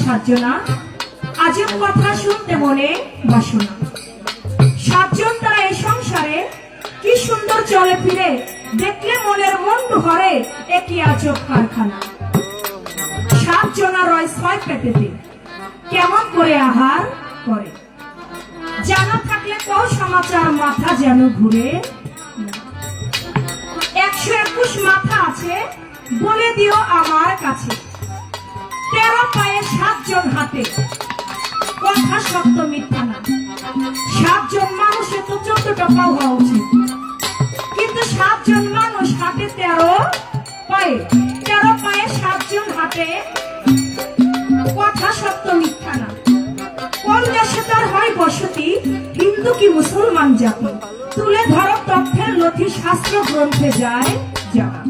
সাতজনা, আজব কথা শুনতে মনে বাসনা। সাতজন তারা এই সংসারে কি সুন্দর চলে ফিরে, দেখলে মনের মন ভরে, একই আজব কারখানা। সাতজনা রয় ছয় পেটেতে, কেমন করে আহার করে, জানা থাকলে কও সমাচার, মাথা যেন ঘুরে। 121 মাথা আছে, বলে দিও আমার কাছে, 13 পায়ে 7 জন হাতে, কথা সত্য মিথ্যা না। 7 জন মানুষের তো 14টা পা হওয়া উচিত, কিন্তু 7 জন মানুষ হাতে 13 পায়ে, 13 পায়ে 7 জন হাতে, কথা সত্য মিথ্যা না। কোন দেশে তার হয় বসতি, হিন্দু কি মুসলমান জাতি, তুলে ধরো তথ্যের নথি, শাস্ত্র গ্রন্থে যায় জানা।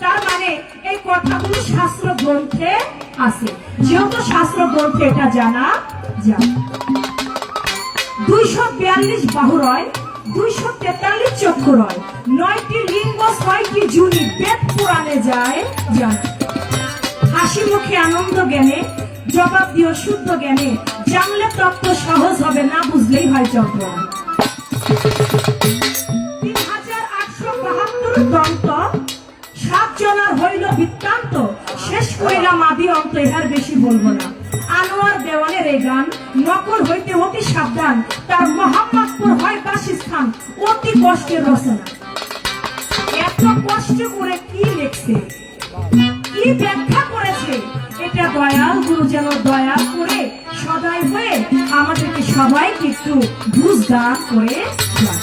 তার মানে এই কথাগুলো শাস্ত্র গ্রন্থে আছে, যেহেতু শাস্ত্র গ্রন্থে এটা জানা যায়। 242 বাহু রয়, 243 চক্ষু রয়, 9টি লিঙ্গ, 6টি জুনি, বেদ পুরাণে যায় জানা। হাসি মুখে আনন্দ জ্ঞানে, জবাব দিও শুদ্ধ জ্ঞানে, জানলে তত্ত্ব সহজ হবে, না বুঝলেই হয় চক্র। 3872 দন্ত, 7 জনার হইল বৃত্তান্ত, শেষ করিলাম আদি অন্ত, এর বেশি বলবো না। আনোয়ার দেওয়ানের এই গান, নকল হইতে অতি সাবধান, তার মোহাম্মদপুর হয় বাসস্থান, অতি কষ্টের রচনা। এত কষ্ট করে কি লিখছে, কি ব্যাখ্যা করেছে, এটা দয়াল গুরু যেন দয়া করে সদয় হয়ে আমাদেরকে সবাইকে একটু বুঝদার করে দেয়।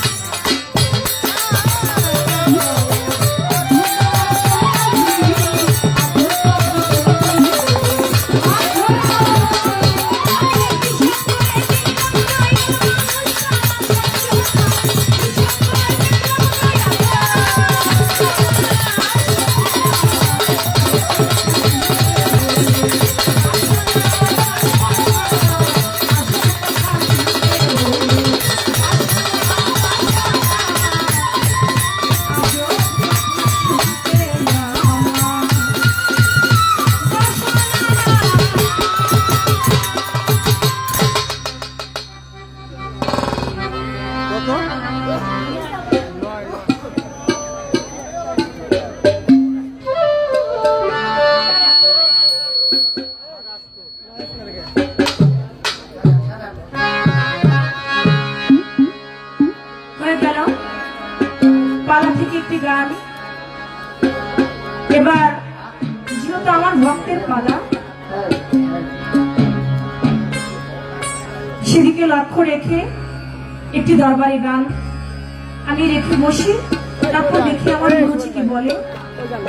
পালা থেকে একটি গান। এবার যেহেতু আমার ভক্তের পালা, সেদিকে লক্ষ্য রেখে একটি দরবারি গান আমি রেখে বসি, তারপর দেখি আমার গুরুজি কি বলে,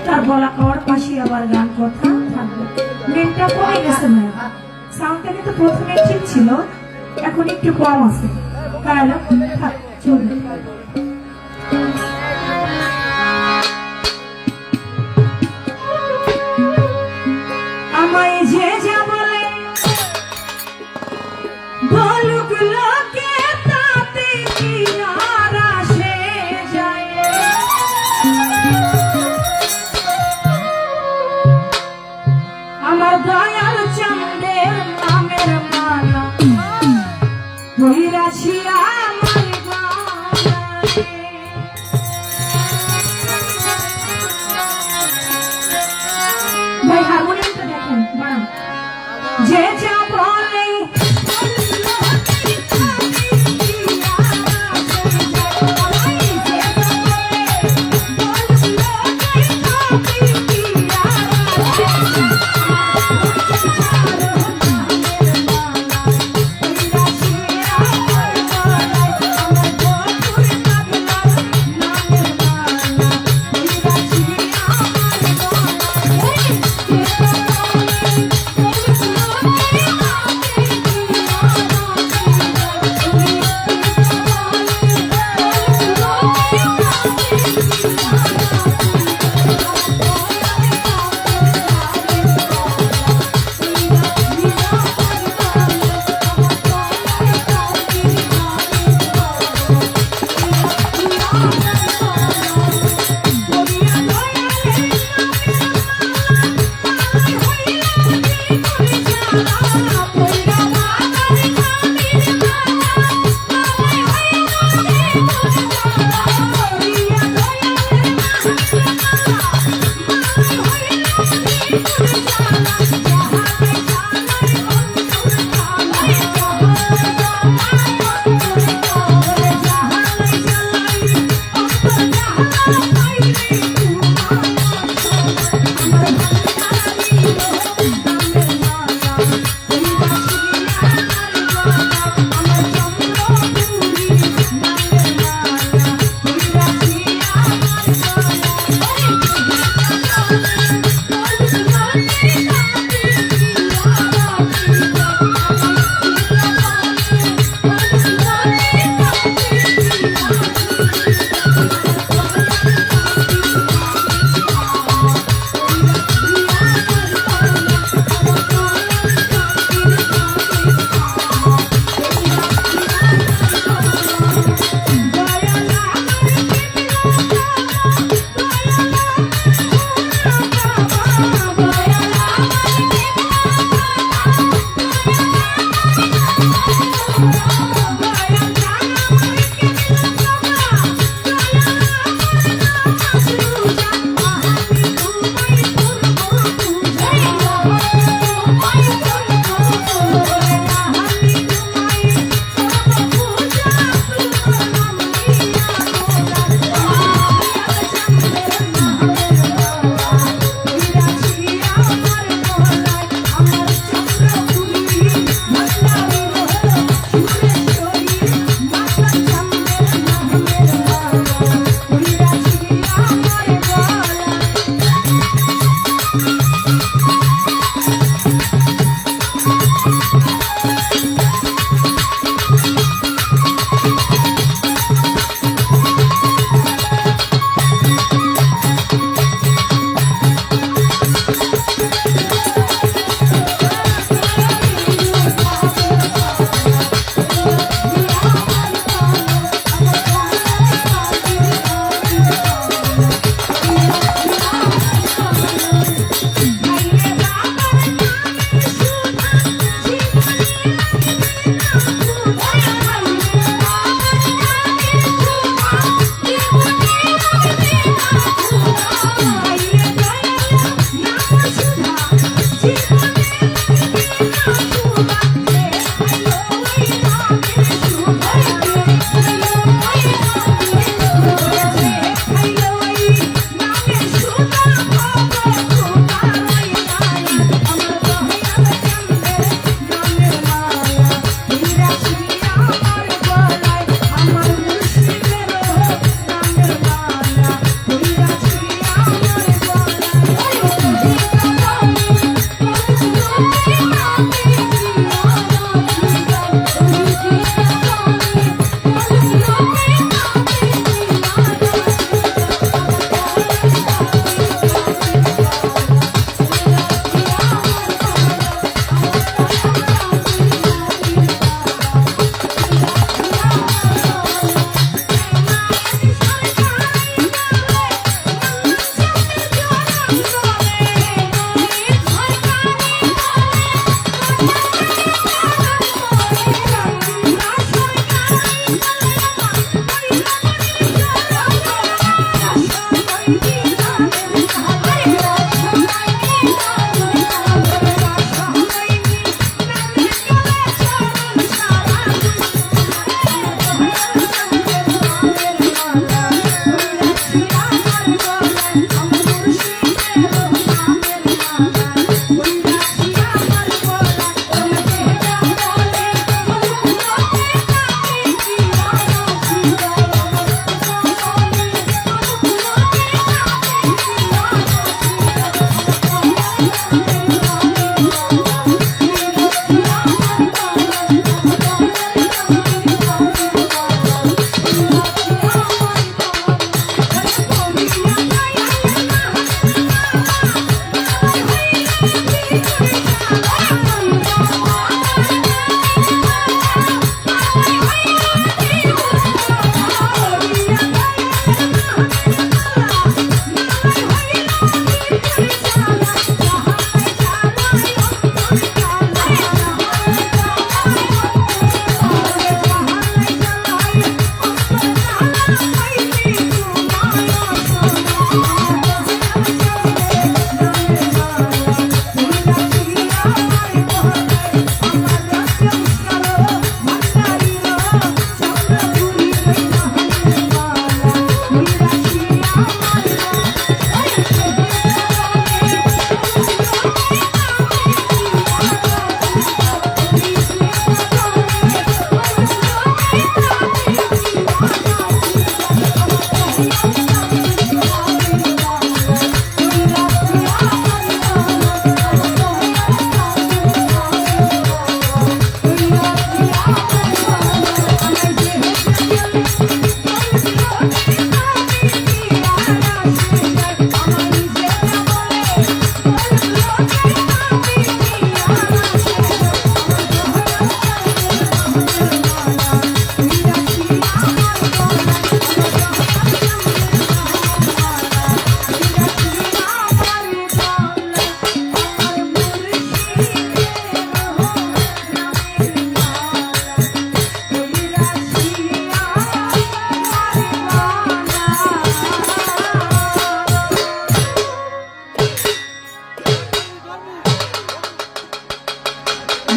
তার বলা খাওয়ার পাশে আবার গান কথা থাকবে। মেনটা কমে গেছে না, সাউন্ডটা কিন্তু প্রথমে ঠিক ছিল, এখন একটু কম আছে, তাহলে থাক চলবে। আমায় যে যা বলে বলুক লোকে, তাতে কি আর আসে যায়, আমার দয়াল চাঁদের নামের মালা বহিরাছি আমার গলায়। ভাই হারমোনিয়ামটা দেখেন বাড়ান। যে যা বলে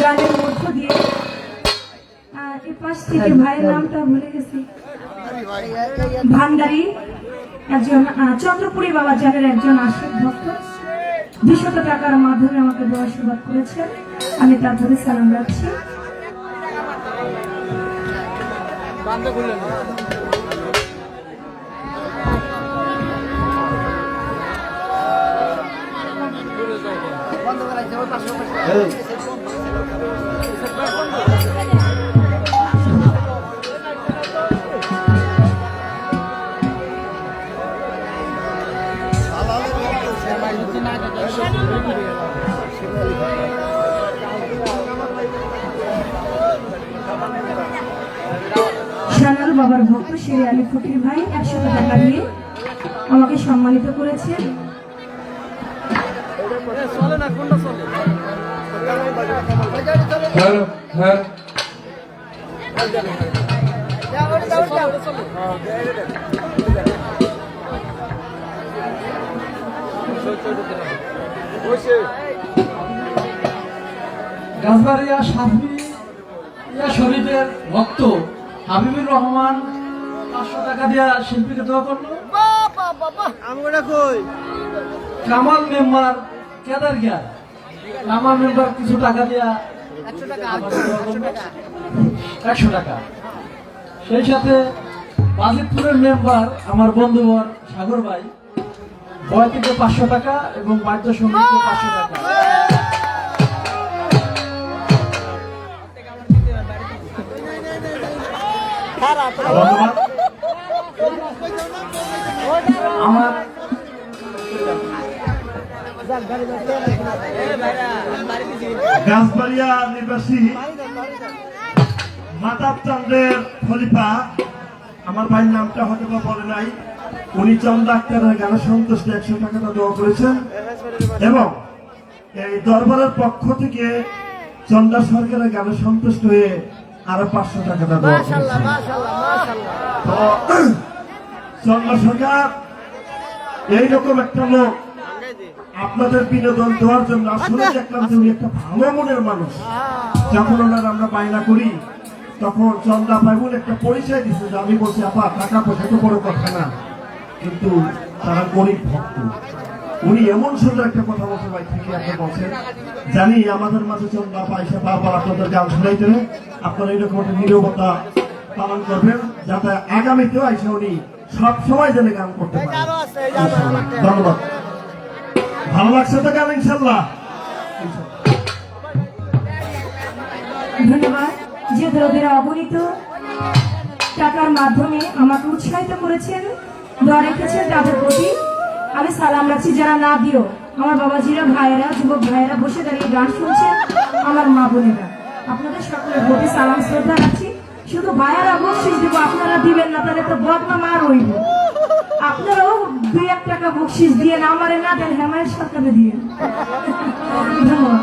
গানের মধ্য দিয়ে এপাশ থেকে ভাইয়ের নামটা ভুলে গেছি, ভান্ডারী একজন চন্দ্রপুরী বাবা জানের একজন আশ্রিত ভক্ত 200 টাকার মাধ্যমে আমাকে দোয়া আশীর্বাদ করেছেন। আমি তারপরে সালাম রাখছি। শানাল বাবার ভক্ত শ্রী আলী ফকির ভাই 100 টাকা দিয়ে আমাকে সম্মানিত করেছেন। গাছবাড়িয়া সাফিয়া শরীফের ভক্ত হাবিবুর রহমান 500 টাকা দিয়া শিল্পীকে দোয়া করলো। কামাল মেম্বার কেদার গিয়া কামাল মেম্বার কিছু টাকা দিয়া 100 টাকা। সেই সাথে বাজিতপুরের মেম্বার আমার বন্ধুবর সাগর ভাই বয় থেকে 500 টাকা এবং বাদ্য সঙ্গীতকে 500 টাকা। ধন্যবাদ। আমার গাছবাড়িয়া নিবাসী মাতাব চন্দ্রের খলিফা, আমার ভাইয়ের নামটা হয়তো বা বলে নাই, উনি চন্দ্র আক্তারের গানে সন্তুষ্ট 100 টাকাটা দেওয়া করেছেন এবং এই দরবারের পক্ষ থেকে চন্দ্রা সরকারের গানে সন্তুষ্ট হয়ে আরো 500 টাকাটা দেওয়া করেছেন। তো চন্দ্রা সরকার এইরকম একটা লোক আপনাদের বিনোদন দেওয়ার জন্য আসলে দেখলাম যে উনি একটা ভালো মনের মানুষ। যখন ওনার আমরা বায়না করি তখন চন্দ্রা ভাইবুল একটা পরিচয় দিচ্ছে যে আমি বলছি আপা টাকা পয়সা তো বড় কথা না, কিন্তু তারা গরিব ভক্ত। উনি এমন সুন্দর একটা কথা বলছে ভাই থেকে আপনি বলছেন, জানি আমাদের মাঝে চন্দ্রা পয়সা বারবার আপনাদের গান শোনাইতে আপনারা এরকম একটা নীরবতা পালন করবেন যাতে আগামীতেও আইসা উনি সবসময় যেন গান করতে পারেন। ধন্যবাদ। ভালো লাগছে তো গান ইনশাল্লাহ? ধন্যবাদ। যে দ্রব্যেরা অগণিত টাকার মাধ্যমে আমাকে উৎসাহিত করেছেন, দোয়া রেখেছেন, তাদের প্রতি আমি সালাম রাখছি। যারা না দিও, আমার বাবাজিরা, ভাইয়েরা, যুবক ভাইয়েরা বসে দাঁড়িয়ে গান শুনছেন, আমার মা বোনেরা, আপনাদের সকলের প্রতি সালাম শ্রদ্ধা রাখছি। শুধু ভাইয়েরা বকশিস দেবো, আপনারা দিবেন না তাহলে তো বদনাম আর হইব। আপনারাও 2-1 টাকা বকশিস দিয়ে না, আমারে না দেন, হেমায়ের সরকারে দিয়ে। ধন্যবাদ।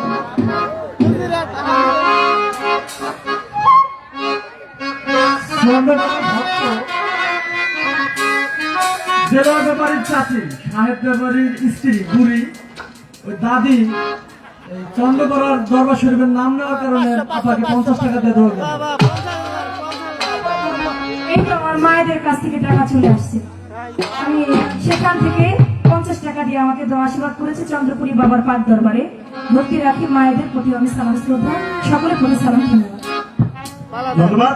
জেলা ব্যাপারীর চাচি, সাহেব ব্যাপারীর স্ত্রী বুড়ি, ওই দাদি এই চন্দ্রপাড়ার দরবার শরীফের নাম নেওয়ার কারণে আপনাকে 50 টাকা দিয়ে দেওয়া গেল। এই তো আমার মায়েদের কাছ থেকে টাকা চলে আসছে, আমি সেখান থেকে 50 টাকা দিয়ে আমাকে দেওয়া আশীর্বাদ করেছে চন্দ্রপুরী বাবার পাক দরবারে। ভক্তি রাখি মায়েদের প্রতি আমি সালাম শ্রদ্ধা, সকলের প্রতি সালাম। ধন্যবাদ। ধন্যবাদ।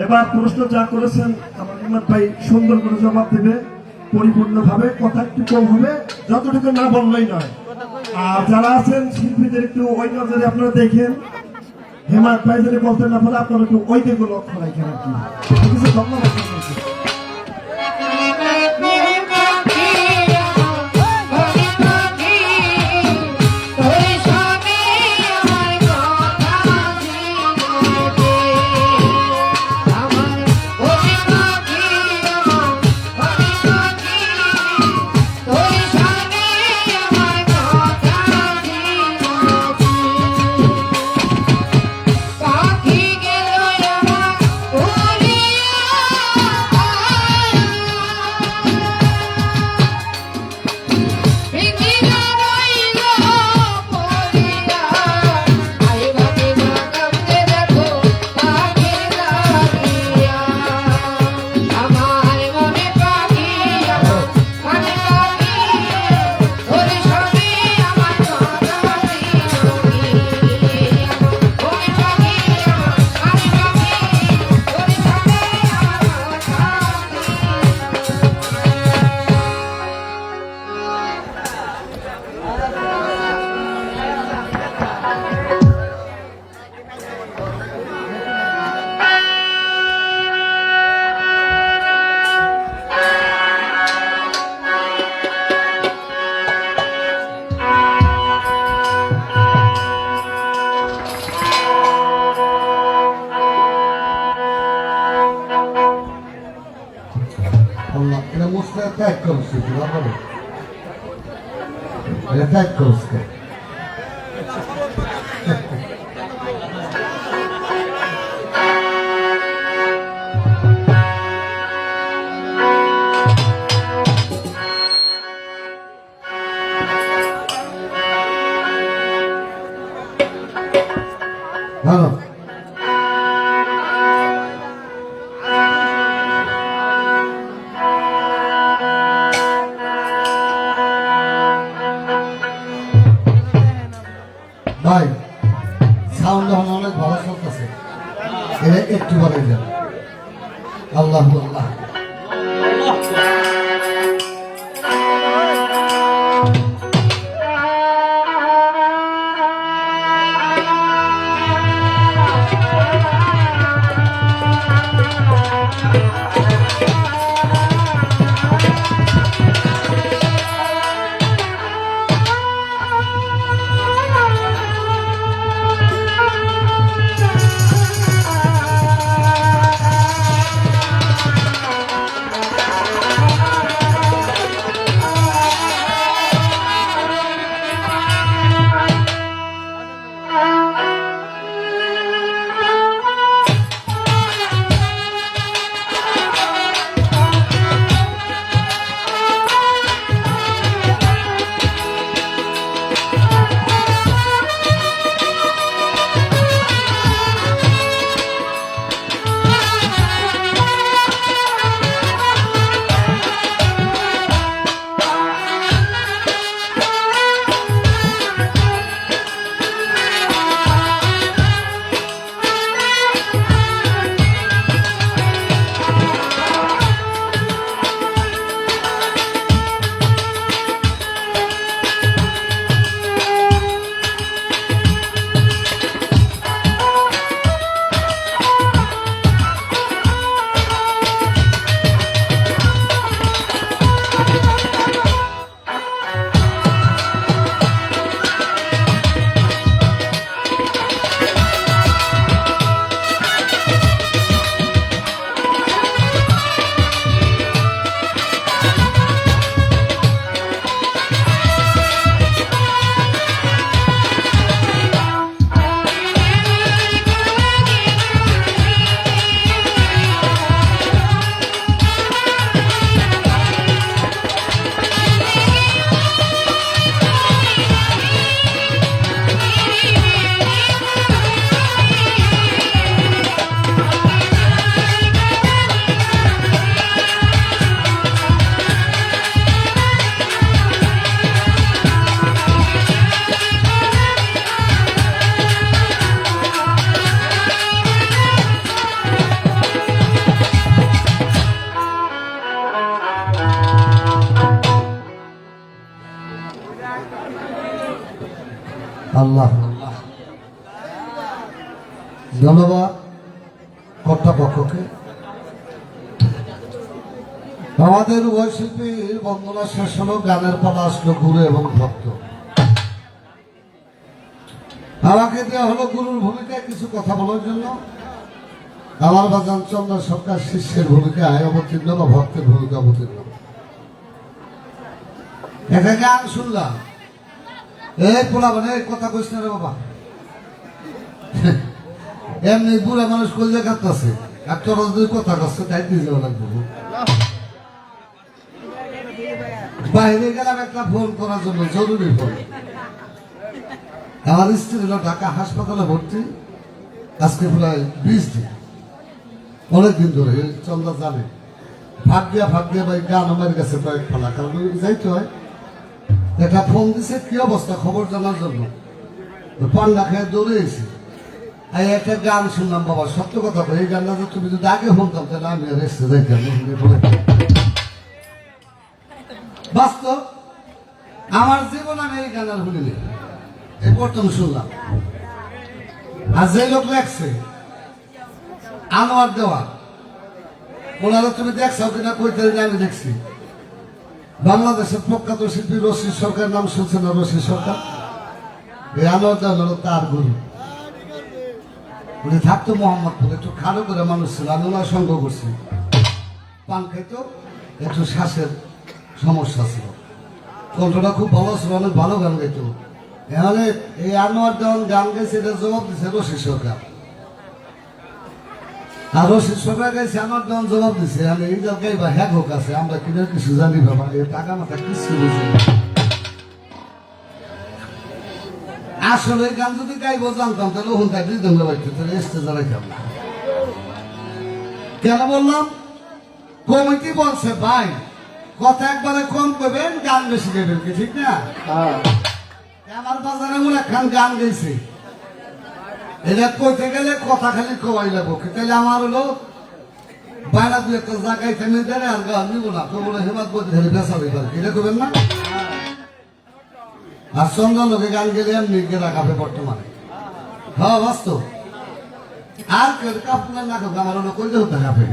এবার প্রশ্ন যা করেছেন আমার হিম্মত ভাই সুন্দর করে জবাব দেবে পরিপূর্ণভাবে, কথা একটু কম হবে, যতটুকু না বললেই নয়। আর যারা আছেন শিল্পীদের একটু ওই নজরে আপনারা দেখেন, হেমায়ত ভাই যদি বলতে না পারে আপনারা একটু ওই দিকে লক্ষ্য রাখেন আর কি। ঠিক আছে, ধন্যবাদ আপনাকে। Allah, ele mostra até como se diz, lá ele até como se diz. Vamos. ভাই সাউন্ড এখন অনেক ভালো চলতেছে, এটা একটু বলে যান। আল্লাহ আল্লাহ। আল্লাহ ধন্যবাদ কর্তাপক্ষকে। আমাদের উভয় শিল্পীর বন্দনা শেষ হলো, গানের পালা আসলো গুরু এবং ভক্ত। আমাকে দেওয়া হলো গুরুর ভূমিকায় কিছু কথা বলার জন্য। আমার বাজান চন্দ্র সরকার শিষ্যের ভূমিকায় অবতীর্ণ বা ভক্তের ভূমিকা অবতীর্ণ। একটা গান শুনলাম, এই পোলা মানে কথা কইস না রে বাবা, এমনি বুড়া মানুষ কইলে কাঁদতেছে, আর তোরা যদি কথা কাছে তাই দিয়ে যাওয়া লাগবে। বাইরে গেলাম একটা ফোন করার জন্য, জরুরি ফোন। আমার স্ত্রী হলো ঢাকা হাসপাতালে ভর্তি, আজকে প্রায় 20 দিন, অনেকদিন ধরে। চন্দ্রা জানে ফাঁক দিয়া ভাই গান আমার কাছে কয়েক ফেলা, কারণ যাইতে হয়। একটা ফোন দিছে কি অবস্থা খবর জানার জন্য, পান্ডা খেয়ে দৌড়ে এসে একটা গান শুনলাম। বাবা সত্য কথা, এই গানটা তুমি যদি আগে শুনতাম তাহলে আমি আর এসে যাইতাম। বাস্তব আমার জীবন আমি এই গান আর শুনিনি, এই প্রথম শুনলাম। আর যে লোক লেখছে আনোয়ার দেওয়া, ওনারা তুমি দেখছো কিনা কইতে, আমি দেখছি। বাংলাদেশের প্রখ্যাত শিল্পী রশিদ সরকার, নাম শুনছে না? রশিদ সরকার, এই আনোয়ার দেওয়া হলো তার গুরু। উনি থাকতো মোহাম্মদপুর, একটু খাড়ো করে মানুষ ছিল। আমি ওনার সঙ্গ করছি, পান খাইতো, একটু শ্বাসের সমস্যা ছিল, কণ্ঠটা খুব ভালো ছিল, অনেক ভালো গান গাইতো। এখানে এই আনোয়ার দেওয়ান গান গাইছে, এটা জবাব দিচ্ছে রশিদ সরকার। আর রশিদ সরকার গাইছে, আমার দেওয়ান জবাব দিচ্ছে। আমি এই জায়গায় বা হ্যাক হোক আছে, আমরা কিনে কিছু জানি বাবা, এই টাকা মাথা কিছু বুঝি না। আসলে গান যদি গাইব জানতাম তাহলে ওখান থেকে দঙ্গা বাড়তে, তাহলে স্টেজে রাখতাম না। কেন বললাম? কমিটি বলছে ভাই কথা একবারে কম করবেন, গান বেশি গাইবেন, কি ঠিক না? আমার বাজারে মনে একখান গান গেছে, এটা কইতে গেলে কথা খালি কবাই লাগবো। তাহলে আমার হলো বাইরা দু একটা জায়গায় থেমে দেয় আর গান নিব না, তো বলে হেমাত বলতে খালি বেসা দিবার, এটা করবেন না। আর চন্দ্র লোকে গান গেলে এমনি গেরা কাপে বর্তমানে। হ্যাঁ বাস্তব। আর কেউ কাপড় না খাবে, আমার হলো কইলে হতে কাপে।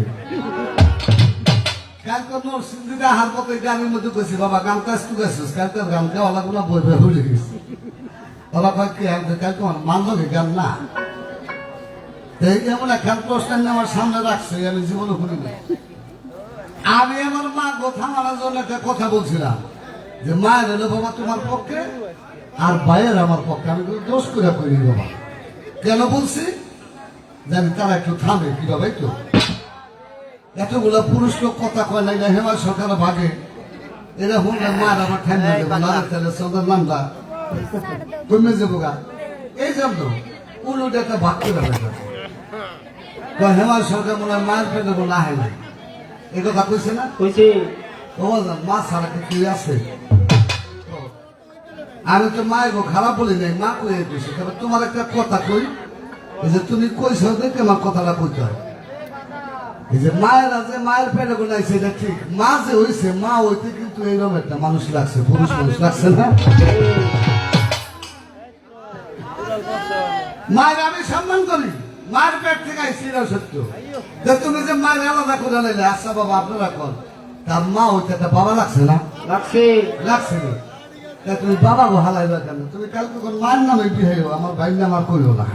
কালকে নরসিংদীতে হার পথে গানের মধ্যে কইছি, বাবা গান কাজ তু গেছিস, কালকে গান গাওয়া লাগবো না, বই বই হয়ে গেছি। ওরা কয় কি কালকে মানলো গান না। এমন একখান প্রশ্ন আমার সামনে রাখছে, আমি জীবনে শুনি না। আমি আমার মা কথা মানার জন্য একটা কথা বলছিলাম যে মায়ের হলো বাবা তোমার পক্ষে আর ভাইয়ের আমার পক্ষে। আমি দোষ করে করি বাবা, কেন বলছি জানি তারা একটু থামে কি বাবা, একটু এতগুলো পুরুষ লোক কথা কয় নাই না, হেমার সরকার ভাগে এরা শুনলে মার আমার ঠ্যান তাহলে সন্ধ্যার নামটা কমে যাবো গা। এই জন্য উল্টো একটা ভাগ করে হেমার সরকার মনে হয় মায়ের পেটে বলে আহে নাই, এই কথা কইছে না? কইছে মা ছাড়া কি আছে? আমি তো মায়ের খারাপ বলি নাই, মা কয়ে দিয়েছি। তবে তোমার একটা কথা কই, এই যে তুমি কইছ দেখে আমার কথাটা কইতে হয়। এই যে মায়েরা যে মায়ের পেটে গোলাইছে এটা ঠিক, মা যে হইছে মা হইতে কিন্তু এইরকম একটা মানুষ লাগছে, পুরুষ মানুষ লাগছে না। মায়ের আমি সম্মান করি, মায়ের পেট থেকে আইছি, এটা সত্য। তুমি যে মায়ের আলাদা করে নিলে, আচ্ছা বাবা আপনারা কর, তার মা হইতে একটা বাবা লাগছে না? লাগছে, লাগছে। তুমি বাবা গো হালাইবা কেন? তুমি কালকে কোন মায়ের নামে বিহাইও, আমার ভাইয়ের নাম আর কইও না।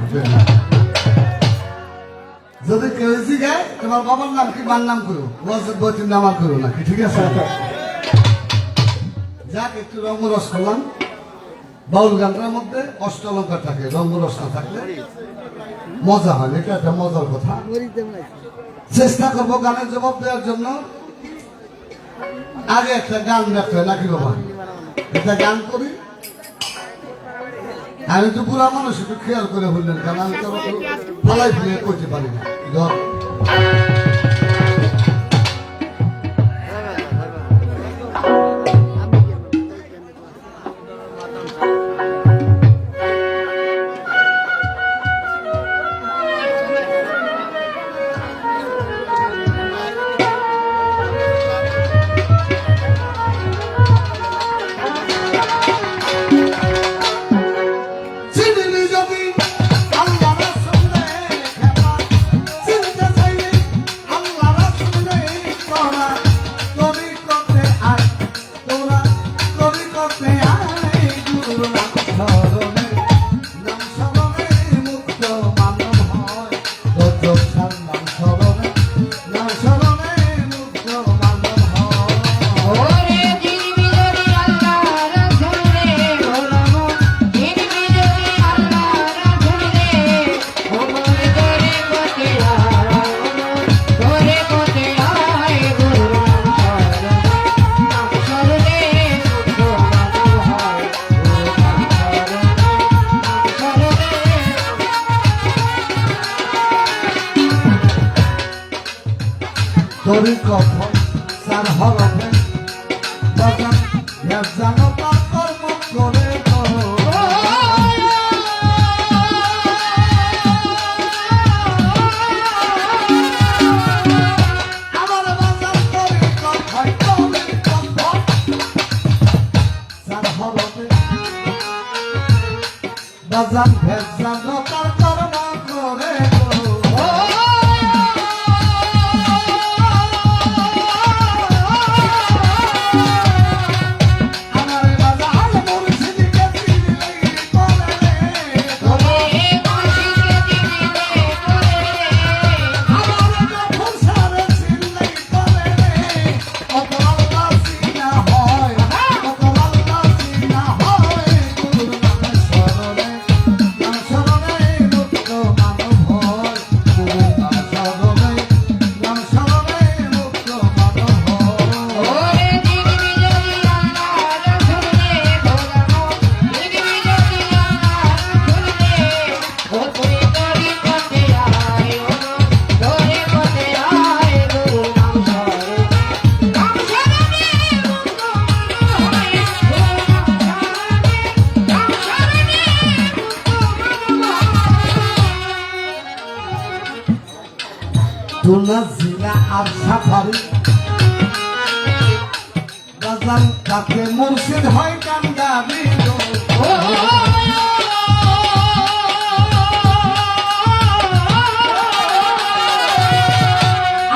যদি কেউ জিগায় তোমার বাবার নাম কি, মার নাম করো, বইটির নাম আর করো না, কি ঠিক আছে? যাক একটু রঙ্গরস করলাম। বাউল গানটার মধ্যে অষ্টালঙ্কার থাকে, রঙ্গরস না থাকলে মজা হয়, এটা একটা মজার কথা। চেষ্টা করবো গানের জবাব দেওয়ার জন্য। আগে একটা গান দেখতে হয় নাকি বাবা, একটা গান করি। আমি তো পুরা মানুষ একটু খেয়াল করে বললেন, কারণ আমি তো ফলাই ফিরে করতে পারি না। তরি কখন চার হরফে বাজান জানো তার কর্ম করে গো। আমার বাজান তরি কখন তরি কখন চার হরফে বাজান জানো তার কর্ম করে গো। জিলা আর সাফারি বাজান কাকে মুর্শিদ হয় কান্দাবি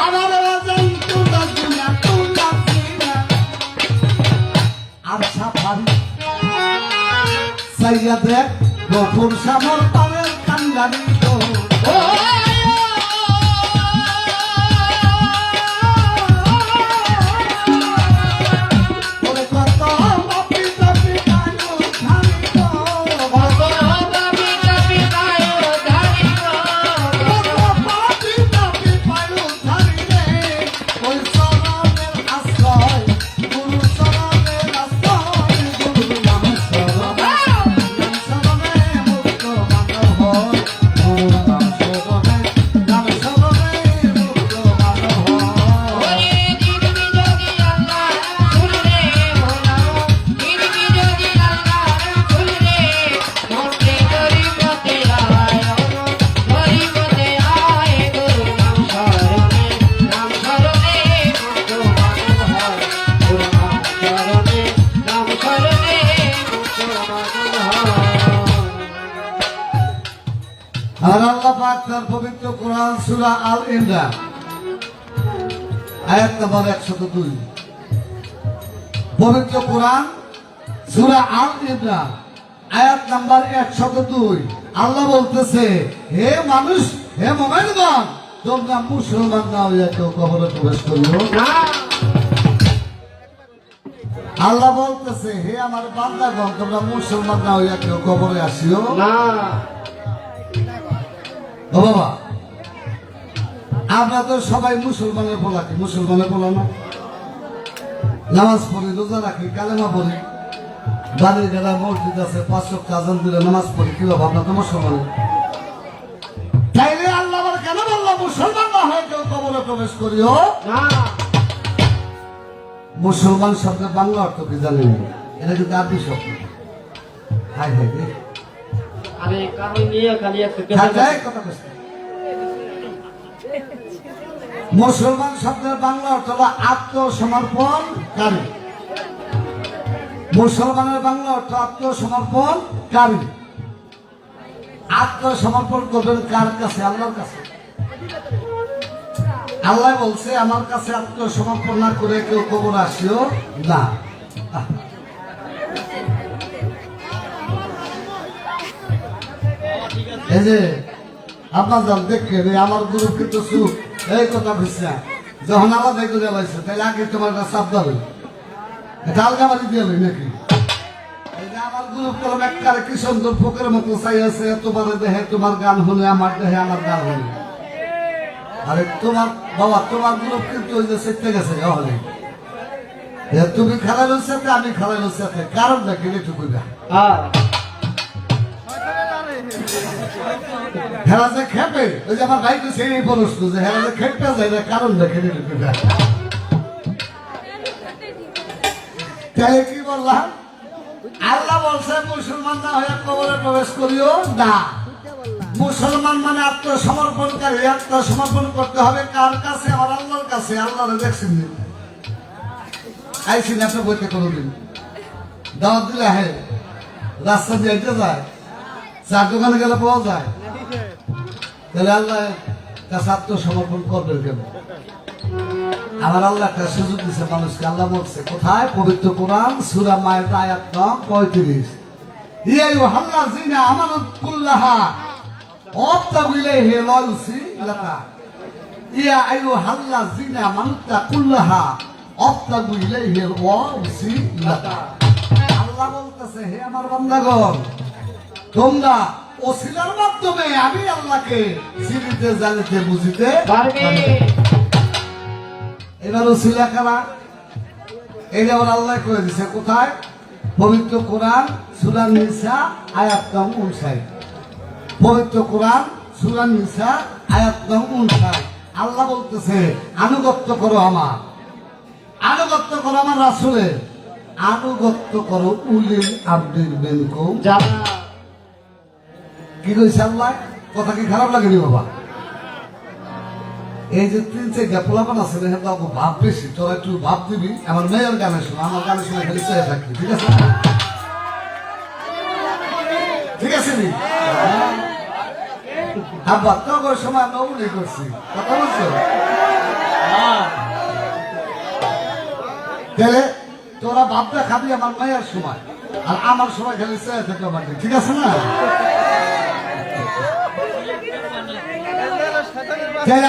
আমার বাজান তুলা জিলা আর সাফারি সাইয়াদে গফুর সামর পাবেন কান্দাবি আর আল্লাহ পাক তার পবিত্র কোরআন সূরা আল ইমরান আয়াত নম্বর 102 পবিত্র কোরআন সূরা আল ইমরান আয়াত নম্বর 102 আল্লাহ বলতেছে হে মানুষ হে মুমিনগণ তোমরা মুসলমান না হইয়া কেউ কবরে প্রবেশ করিও না। আল্লাহ বলতেছে হে আমার বান্দাগণ তোমরা মুসলমান না হইয়া কেউ কবরে আসিও না। ও বাবা আমরা তো সবাই মুসলমানের বলা কি মুসলমানের বলা না নামাজ পড়ি রোজা রাখি কালেমা পড়ি বাড়ির যারা মসজিদ আছে 5 ওয়াক্ত আযান দিলে নামাজ পড়ি কি বাবা আমরা তো মুসলমান তাইলে আল্লাহ আবার কেন বললো মুসলমান না হয়ে কেউ কবরে প্রবেশ করিও না। মুসলমান শব্দের বাংলা অর্থ কি জানেন এটা কিন্তু আরবি শব্দ হাই হাই আরে কারণ নিয়ে খালি মুসলমান শব্দের বাংলা অর্থ হলো আত্মসমর্পণকারী। মুসলমানের বাংলা অর্থ আত্মসমর্পণকারী। আত্মসমর্পণ করবেন কার কাছে? আল্লাহর কাছে। আল্লাহ বলছে আমার কাছে আত্মসমর্পণ না করে কেউ কবর আসিও না। এই যে আপনার যান দেখে আমার গুরু কিন্তু সুখ এই কথা বুঝছে যখন আমার দেখে যাবাইছে তাহলে আগে তোমার একটা চাপ দেবে ডালগামারি দিয়ে নাকি এই যে আমার গুরু কলম একবারে কি সুন্দর পোকের মতো চাই আছে তোমার দেহে তোমার গান হলে আমার দেহে আমার গান হলে আরে তোমার বাবা তোমার গুরু কিন্তু ওই যে শিখতে গেছে হলে তুমি খেলানোর সাথে আমি খেলানোর সাথে কারণ দেখি একটু কইবা হেরা যে খেপে ওই যে আমার ভাই তো সেই প্রশ্ন যে হেরা যে খেপে যায় না কারণ দেখে তাই কি বললাম আল্লাহ বলছে মুসলমান না হয়ে কবরে প্রবেশ করিও না মুসলমান মানে আত্মসমর্পণকারী আত্মসমর্পণ করতে হবে কার কাছে আমার আল্লাহর কাছে আল্লাহরে দেখছেন আইসিন আপনি বইতে কোনোদিন দাওয়াত দিলে হ্যাঁ রাস্তা দিয়ে হেঁটে যায় চার দোকানে গেলে পাওয়া যায় তাহলে আল্লাহ কাছে আত্মসমর্পণ করবেন কেন আমার আল্লাহ একটা সুযোগ দিচ্ছে মানুষকে আল্লাহ বলছে কোথায় পবিত্র কোরআন সূরা মায়ের আয়াত 35 ইয়া আইয়ুহাল্লাযীনা আমানু কুল্লাহা ওয়াত্তাকু ইলাইহি ওয়া ইউসিলাকা ইয়া আইয়ুহাল্লাযীনা আমানু কুল্লাহা ওয়াত্তাকু ইলাইহি ওয়া ইউসিলাকা আল্লাহ বলতেছে হে আমার বান্দাগণ তোমরা ওসিলার মাধ্যমে আমি আল্লাহকে চিনিতে জানিতে বুঝিতে পারবে এবার ওসিলা কারা এই আবার আল্লাহ করে দিছে কোথায় পবিত্র কোরআন সূরা নিসা আয়াত 59 পবিত্র কোরআন সূরা নিসা আয়াত 59 আল্লাহ বলতেছে আনুগত্য করো আমার রাসূলের আনুগত্য করো উলিল আমরির মিনকুম যারা কি কইছে আল্লাহ কথা কি খারাপ লাগেনি বাবা এই যে 3-4 পোলাপান আছে না হেতা ভাব বেশি তোরা একটু ভাব দিবি আমার মেয়ের গানে শোনা আমার গানে শুনে খালি চেয়ে থাকবি ঠিক আছে ঠিক আছে নি আব্বা তোর সময় আমরা উনি করছি কথা বলছো তাহলে তোরা ভাবটা খাবি আমার মেয়ের সময় আর আমার সময় খালি চেয়ে থাকবে আমাকে ঠিক আছে না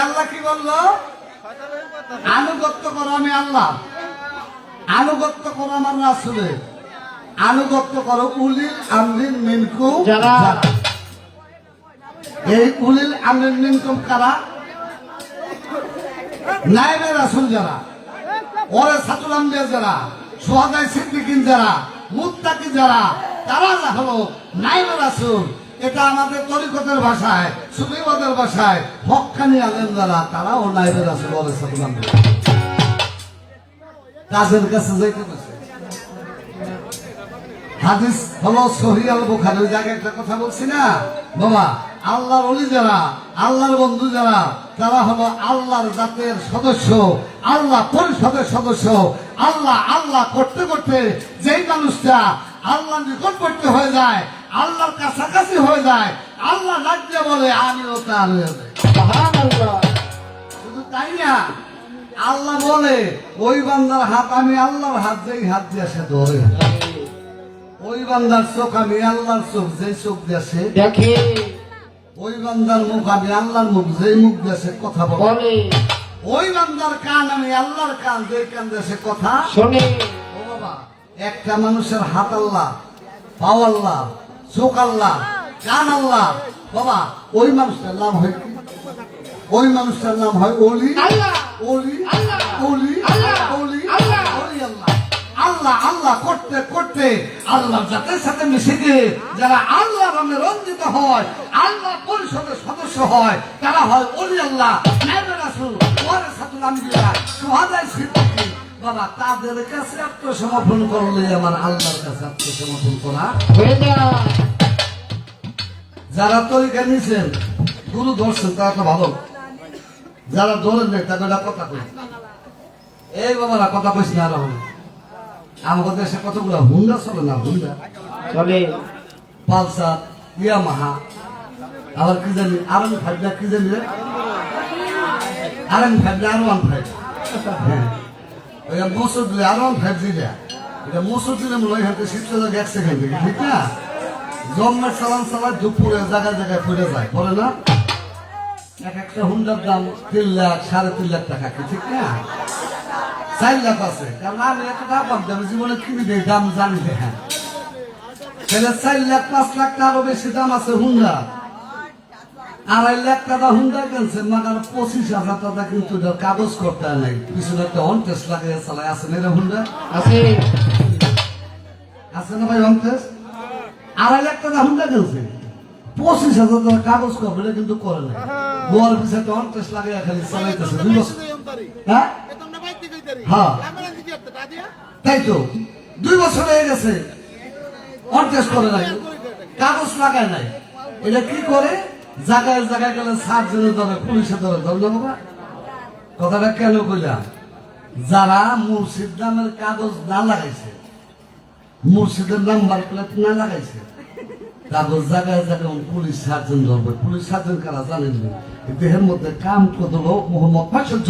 আল্লাহ কি বললো আনুগত্য করো আমি আল্লাহ আনুগত্য করো আমার রাসূলের আনুগত্য করো উলিল আমরিন মিনকুম যারা এই উলিল আমরিন মিনকুম কারা নায়েবে রাসূল যারা ওয়ারাসাতুল আম্বিয়া যারা শুহাদায়ে সিদ্দিকিন যারা মুত্তাকি যারা তারা হলো নায়েবে রাসূল এটা আমাদের তরিকতের ভাষায় সুফিবাদের ভাষায় হক্কানি আলেম যারা তারাও নায়েবে রাসূল ওয়ারাসাতুল আম্বিয়া কাজের কাছে যাইতে বসে হাদিস হলো সহিহ আল বুখারী ওই জায়গায় একটা কথা বলছি না বাবা আল্লাহর ওলি যারা আল্লাহর বন্ধু যারা তারা হলো আল্লাহর জাতের সদস্য আল্লাহ পরিষদের সদস্য আল্লাহ আল্লাহ করতে করতে যেই মানুষটা আল্লাহ নিকটবর্তী হয়ে যায় আল্লাহর কাছাকাছি হয়ে যায় আল্লাহ রাজ্যে বলে আমিও তার হয়ে যায় সুবহানাল্লাহ শুধু তাই না আল্লাহ বলে ওই বান্দার হাত আমি আল্লাহর হাত যেই হাত দিয়ে সে ধরে ওই বান্দার চোখ আমি আল্লাহর চোখ যেই চোখ দিয়ে সে দেখে ওই বান্দার মুখ আমি আল্লাহর মুখ যেই মুখ দিয়ে সে কথা বলে ওই বান্দার কান আমি আল্লাহর কান যেই কান দিয়ে সে কথা শোনে ও বাবা একটা মানুষের হাত আল্লাহ পাও আল্লাহ চোখ আল্লাহ কান আল্লাহ বাবা ওই মানুষটার নাম হয় কি ওই মানুষটার নাম হয় ওলি আল্লাহ ওলি আল্লাহ ওলি আল্লাহ ওলি আল্লাহ ওলি আল্লাহ আল্লাহ আল্লাহ করতে করতে আল্লাহর জাতের সাথে মিশে গিয়ে যারা আল্লাহ রঙে রঞ্জিত হয় আল্লাহ পরিষদের সদস্য হয় তারা হয় ওলি আল্লাহ নায়েবে রাসূল ওয়ারাসাতুল আম্বিয়া শুহাদায়ে সিদ্দিকিন বাবা তাদের কাছে আত্মসমর্পণ করলে আমার আল্লাহর কাছে আত্মসমর্পণ করা হয়ে যায় যারা তরিকা নিছেন গুরু ধরছেন তারা তো ভালো যারা ধরেন নেই তাদের কথা কই এই বাবারা কথা কইছি না আর আমাদের দেশে কতগুলো হুন্ডা চলে না হুন্ডা চলে পালসার ইয়ামাহা আবার কি জানি R15 না কি জানি R15 না R15 ওই মোসর দিলে R15 দিলে এটা মোসর দিলে মনে হয় হাতে শীত চলে গেছে খাই ঠিক না জম্মের চালান চালায় দুপুরে জায়গায় জায়গায় পড়ে যায় পড়ে না এক একটা হুন্ডার দাম 3 লাখ 3.5 লাখ টাকা কি ঠিক না 4 লাখ আছে কারণ আমি এত দাম দাম জীবনে কিনে দেয় দাম জানি দেখেন তাহলে 4 লাখ 5 লাখ টাকারও বেশি দাম আছে হুন্ডা 2.5 লাখ টাকা হুন্ডা কিনছে মাগার 25,000 টাকা কিন্তু কাগজ করতে নাই পিছনে একটা অনটেস্ট লাগিয়ে চালায় আছে না হুন্ডা আছে আছে না ভাই অনটেস্ট 2.5 লাখ টাকা হুন্ডা কিনছে 25,000 টাকা কাগজ করবে এটা কিন্তু করে না গোয়ার পিছিয়ে তো অন্টেস লাগে খালি চালাইতেছে 2 বছর হ্যাঁ হ্যাঁ তাই তো 2 বছর হয়ে গেছে অন্টেস করে নাই কাগজ লাগায় নাই এটা কি করে জায়গায় জায়গায় গেলে সার্জনের ধরে পুলিশের ধরে ধরলো বাবা কথাটা কেন কইলাম যারা মুর্শিদ নামের কাগজ না লাগাইছে মুর্শিদের নাম্বার প্লেট না লাগাইছে কাগজ জায়গায় জায়গায় পুলিশ সার্জন ধরবে পুলিশ সার্জন কারা জানেন দেহের মধ্যে কাম করলো মোহাম্মদ প্রাচুর্য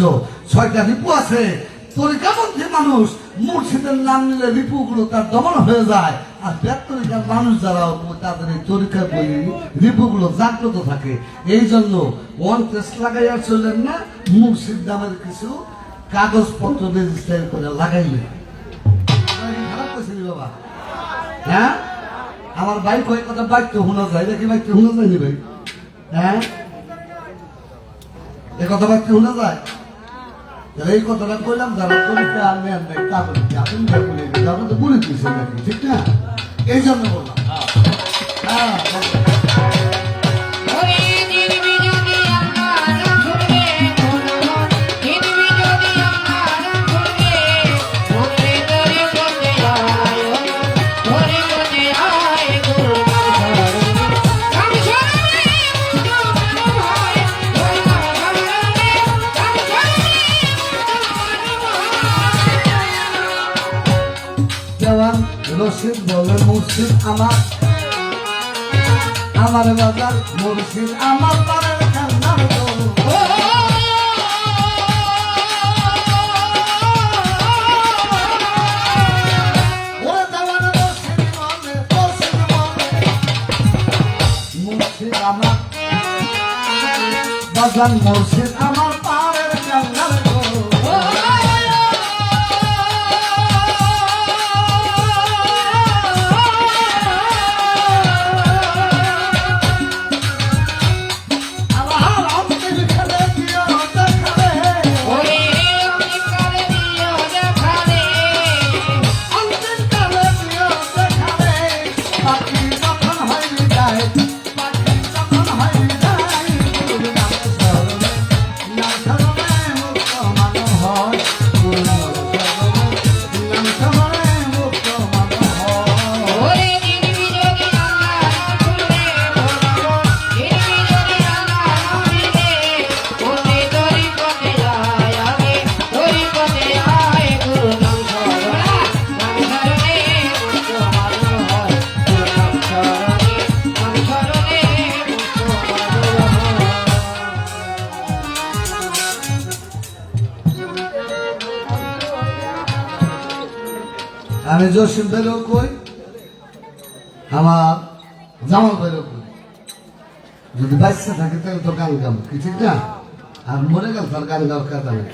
6টা রিপু আছে তরিকাবদ্ধ মানুষ মুর্শিদের নাম নিলে রিপু গুলো তার দমন হয়ে যায় আর ব্যক্তিকার মানুষ যারা তাদের এই তরিকার বই রিপু গুলো জাগ্রত থাকে এই জন্য ওয়ান টেস্ট লাগাইয়া চললেন না মুর্শিদ নামের কিছু কাগজপত্র রেজিস্টার করে লাগাইলেন খারাপ করছি বাবা হ্যাঁ আমার বাইক হয়ে কথা বাইক তো শোনা যায় নাকি বাইক তো শোনা যায়নি ভাই হ্যাঁ এ কথা বাইক তো শোনা যায় এই কথাটা কইলাম যারা তরিকা নেন নাই তারপরে আপনি তারপরে তো বলে দিয়েছেন নাকি ঠিক না এই জন্য বললাম হ্যাঁ রশিদ বলে মুর্শিদ আমার বাজার মুর্শিদ আমার পাড়ার কান্নার মুর্শিদ আমার বাজার মুর্শিদ আমার পাড়ার কান্নার আমি জসিম ভাইও কই আমার জামাল ভাইও কই যদি বাচ্চা থাকে তাহলে তো গান গাবো কি ঠিক না আর মরে গেল তার গান গাওয়ার কথা নেই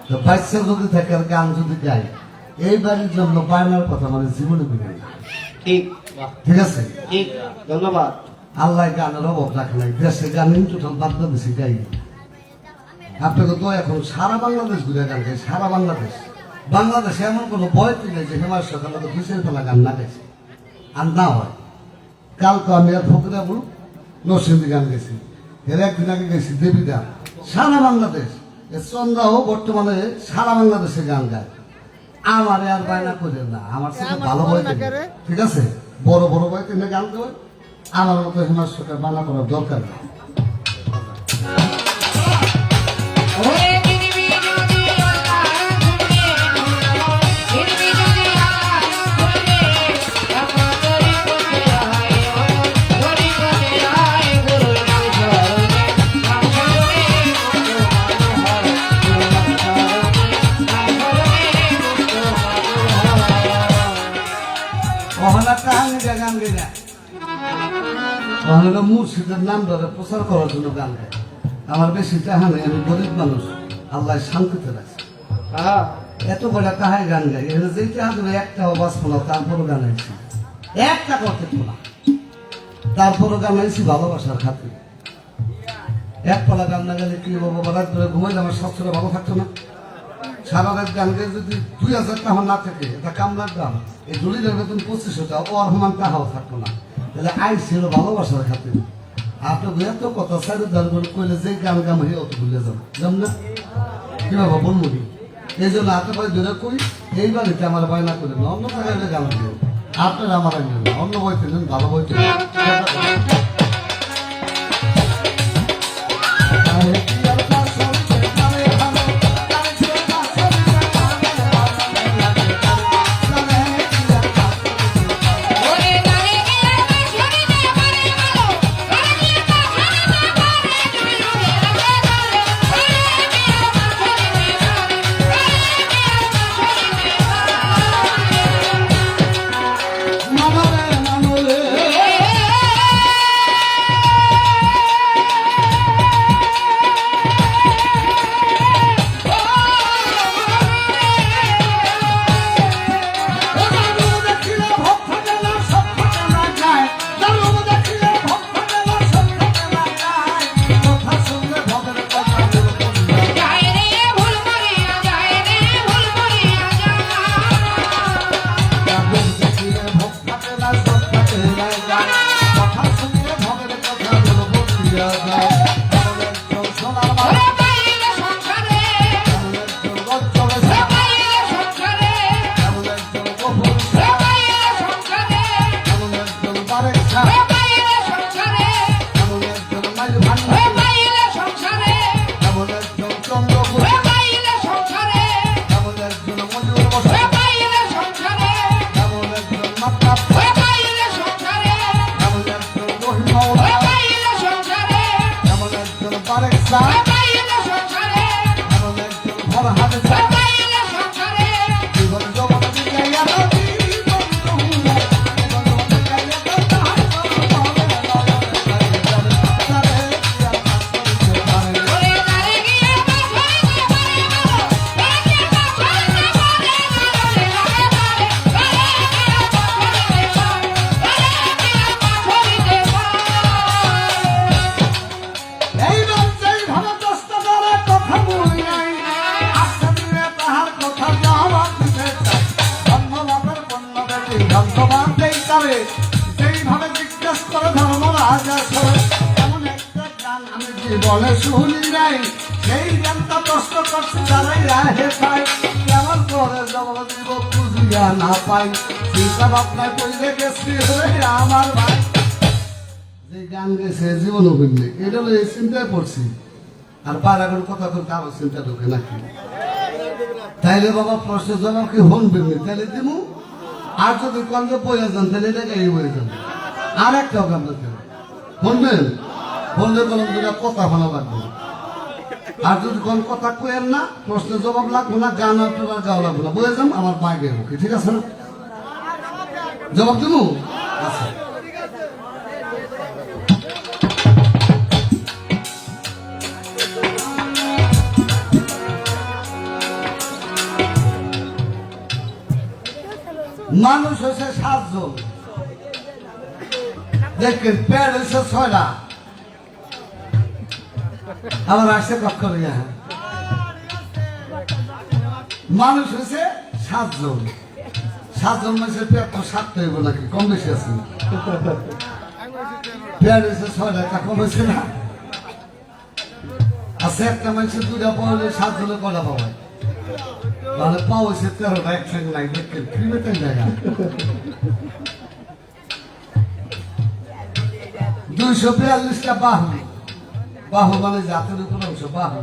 তো বাচ্চা যদি থাকে আর গান যদি গাই এই বাড়ির জন্য বায়নার কথা মানে জীবনে বুঝে না ঠিক ঠিক আছে ঠিক ধন্যবাদ আল্লাহ গানের অভাব রাখে নাই দেশে গান টোটাল বাংলাদেশে গাই আপনাকে তো এখন সারা বাংলাদেশ ঘুরে গান গাই সারা বাংলাদেশে এমন কোনো বয়স নেই যে হেমার সকালে তো বিশেষ ফেলা গান না গেছে আর না হয় কালকে আমি আর ফকিরা বলুন নরসিংদী গান গেছি এর একদিন আগে গেছি দেবীদা সারা বাংলাদেশ চন্দ্রাও বর্তমানে সারা বাংলাদেশে গান গায় আমার আর বায়না করে না আমার সাথে ভালো বই ঠিক আছে বড় বড় বই কিনে গান গায় আমার মতো হেমার সকাল বানা করার দরকার নেই মুর্শিদের নাম ধরে প্রচার করার জন্য গান গায় আমার বেশি টাকা নেই আমি গরিব মানুষ আল্লাহ শান্তিতে রাখছে এত বড় কাহায় গান গাই এখানে যে টাকা দেবে একটাও বাঁচবো না তারপরও গান আইছি একটা করতে না তারপরও গান আইছি ভালোবাসার খাতিরে এক পালা গান না গেলে কি বাবা রাত ধরে ঘুমাইলে আমার স্বাস্থ্যটা ভালো থাকতো না সারা রাত গান গাই যদি 2000 টাকা না থাকে এটা কামলার দাম এই দলিলের বেতন 2500 টাকা ও আর সমান টাকাও থাকতো না তাহলে আইছিল ভালোবাসার খাতিরে আপনার এত কথা সাইডে দরবার কইলে যে গান গাম হয়ে অত ভুলে যান যাম না কি বাবা বলবো নি এই জন্য হাতে পায়ে ধরে করি এই বাড়িতে আমার বায়না করে না অন্য জায়গায় গান দিয়ে আপনার আমার আইন না অন্য বইতে নেন ভালো বইতে নেন। যেইভাবে জিজ্ঞেস করে ধর্মরাজ এমন একটা গান আমি জীবনে শুনি নাই সেই গানটা প্রশ্ন করছে যারাই রাহে পাই কেমন করে জবাব দিব বুঝিয়া না পাই চিন্তা ভাবনায় পড়ে গেছি আমার ভাই যে গান গেছে জীবন অভিজ্ঞ এটা হলো এই চিন্তায় পড়ছি আর পারাগণ কথা বলতে আমার চিন্তা ঢুকে নাকি তাইলে বাবা প্রশ্ন জবাব কি শুনবেন তাইলে দিমু আর যদি কলেজে পড়ে যান তাহলে এটাকে এই হয়ে যান আর একটা হবে আপনাকে শুনবেন বললে বলুন যেটা কথা ভালো লাগবে আর যদি কোন কথা কয়েন না প্রশ্নের জবাব লাগবে না গান আপনার গাও লাগবে না বুঝে যান আমার বাইকে ওকে ঠিক আছে না জবাব দিব আচ্ছা মানুষ হয়েছে 7 জন দেখেন পেট হয়েছে 6টা আবার আসছে কক্ষ মানুষ হয়েছে 7 জন 7 জন মানুষের পেট তো 7টা হইব নাকি কম বেশি আছে পেট হয়েছে 6টা তা কম হয়েছে না আছে একটা মানুষের 2টা পাওয়ালে 7 জনে কটা পাওয়ায় তাহলে পাও হয়েছে 13টা একসঙ্গে নাই দেখেন ক্রিমেটের জায়গা 242টা বাহু বাহু মানে জাতের উপর অংশ বাহু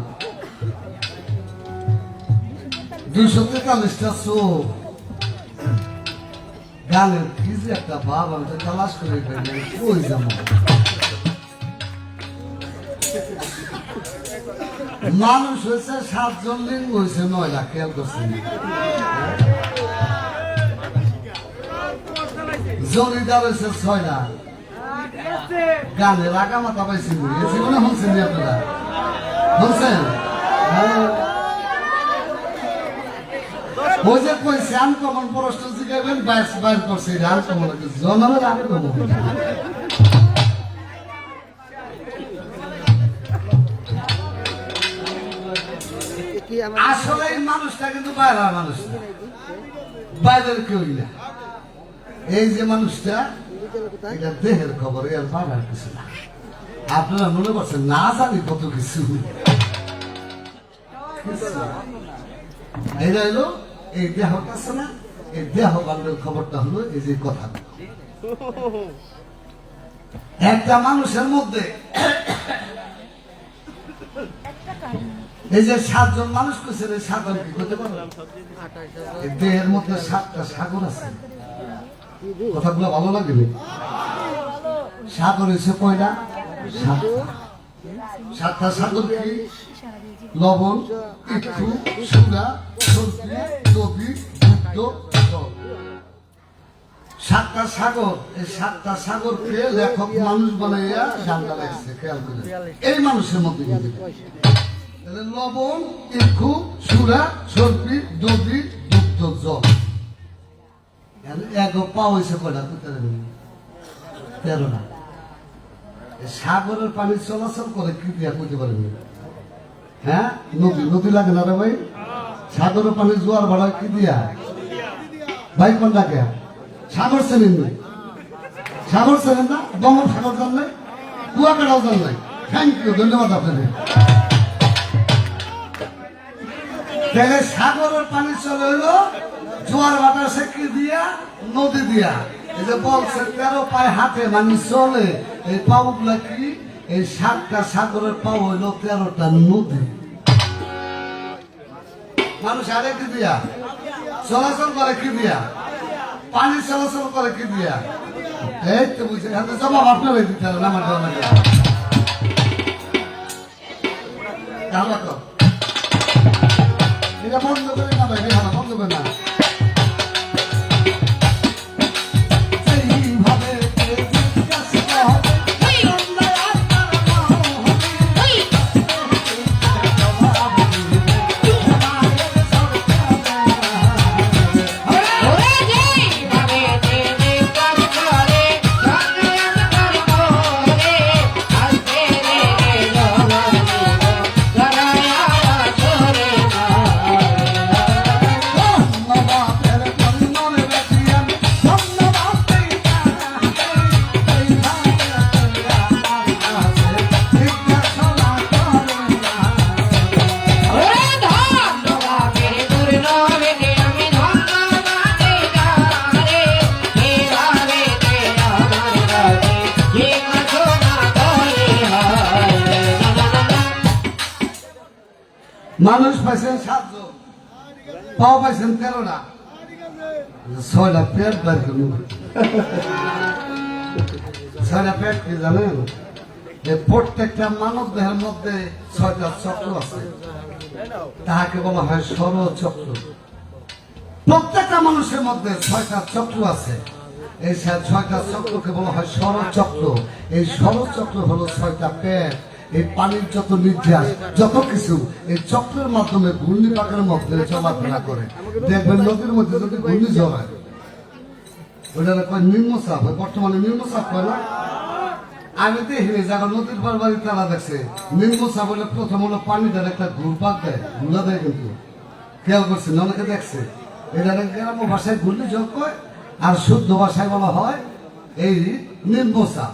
243টা চোখ গানের কি যে একটা ভাব আমি তো তালাশ করে কই যাবো মানুষ হয়েছে 7 জন লিঙ্গ হয়েছে 9টা খেয়াল করছেন জমিদার হয়েছে 6টা গানের আগা মাথা পাইছি জীবনে শুনছেন আপনারা শুনছেন ওই যে কইছে আনকমন প্রশ্ন জিগাইবেন বাইর করছে আনকমন জন্মের আনকমন আসলে এই মানুষটা কিন্তু বাইরের মানুষ না বাইরের কেউ না এই যে মানুষটা এটা দেহের খবর এর বাইরের কিছু না আপনারা মনে করছেন না জানি কত কিছু। এটা হলো এই দেহ আছে না, এই দেহ বান্ধব খবরটা হলো এই যে কথা। একটা মানুষের মধ্যে এই যে 7 জন মানুষ করছে, 7 জন কি করতে পারে? এই দেহের মধ্যে 7টা সাগর আছে। কথাগুলো ভালো লাগবে। সাগর হয়েছে কয়টা? 7টা সাগর কি? লবণ, ইক্ষু, সুরা, সর্দি, দবি, দুগ্ধ, জল। 7টা সাগর। এই 7টা সাগরকে লেখক মানুষ বানাইয়া গানটা লেখছে। খেয়াল করে এই মানুষের মধ্যে লবণ, ইক্ষু, সুরা, সর্দি, দবি, দুগ্ধ, জল। এক পা হয়েছে কয়টা? 13টা। সাগরের পানি চলাচল করে কি দিয়া করতে পারেন? হ্যাঁ, নদী। নদী লাগে না রে ভাই? সাগরের পানি জোয়ার ভাড়া কি দিয়া ভাই? কোন ডাকে সাগর চেনেন নাই? সাগর চেনেন না? বঙ্গোপসাগর জান নাই? কুয়াকাটাও জান নাই? থ্যাংক ইউ, ধন্যবাদ আপনাদের। তাহলে সাগরের পানি চলে হইলো জোয়ার বাতাসে কি দিয়া? নদী দিয়া। এই যে বলছে 13 পায়ে হাতে মানে চলে, এই পাও গুলা কি? এই 7টা সাগরের পাও হইলো 13টা নদী। মানুষ আরে কি দিয়া চলাচল করে? কি দিয়া? পানি চলাচল করে কি দিয়া? এই তো বুঝে জবাব আপনারাই দিতে হবে, আমার জন্য। এটা বন্ধ করে না ভাই, বন্ধ করে না। মানুষ পাইছেন 7 জন, পাও পাইছেন 13টা, 6টা পেট বের করুন। 6টা পেট কি জানেন? প্রত্যেকটা মানব দেহের মধ্যে 6টা চক্র আছে, তাহাকে বলা হয় সৌরচক্র। প্রত্যেকটা মানুষের মধ্যে 6টা চক্র আছে। এই 6টা চক্রকে বলা হয় সৌরচক্র। এই সৌরচক্র হলো 6টা পেট। এই পানির যত নির্যাস, যত কিছু এই চক্রের মাধ্যমে ঘূর্ণিপাকের মধ্যে চলাফেরা করে। দেখবেন নদীর মধ্যে যদি ঘূর্ণিঝড় হয়, ওইটা কয় নিম্নচাপ হয়। বর্তমানে নিম্নচাপ হয় না? আমি দেখিনি যারা নদীর পর বাড়ি তারা দেখছে নিম্নচাপ হলে প্রথম হলো পানিটার একটা ঘুরপাক দেয়, ঘুরা দেয়। কিন্তু খেয়াল করছেন, অনেকে দেখছে এটা গ্রাম্য ভাষায় ঘূর্ণিঝড় কয়, আর শুদ্ধ ভাষায় বলা হয় এই নিম্নচাপ।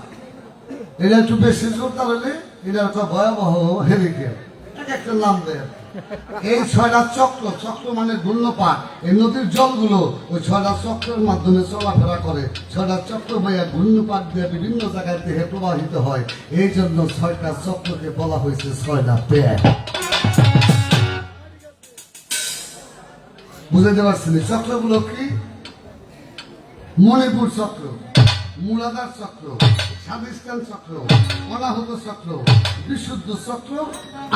এটা একটু বেশি জোরদার হলে এটা একটা ভয়াবহ হেরিকেন, একটা নাম দেয়। এই 6টা চক্র, চক্র মানে ঘূর্ণপাক। এই নদীর জলগুলো ওই 6টা চক্রের মাধ্যমে চলাফেরা করে। 6টা চক্র ভাইয়া ঘূর্ণপাক দিয়ে বিভিন্ন জায়গায় থেকে প্রবাহিত হয়। এই জন্য 6টা চক্রকে বলা হয়েছে 6টা পেট। বুঝতে পারছেন? চক্রগুলো কি? মণিপুর চক্র, মূলাধার চক্র, স্বাধিষ্ঠান চক্র, অনাহত চক্র, বিশুদ্ধ চক্র,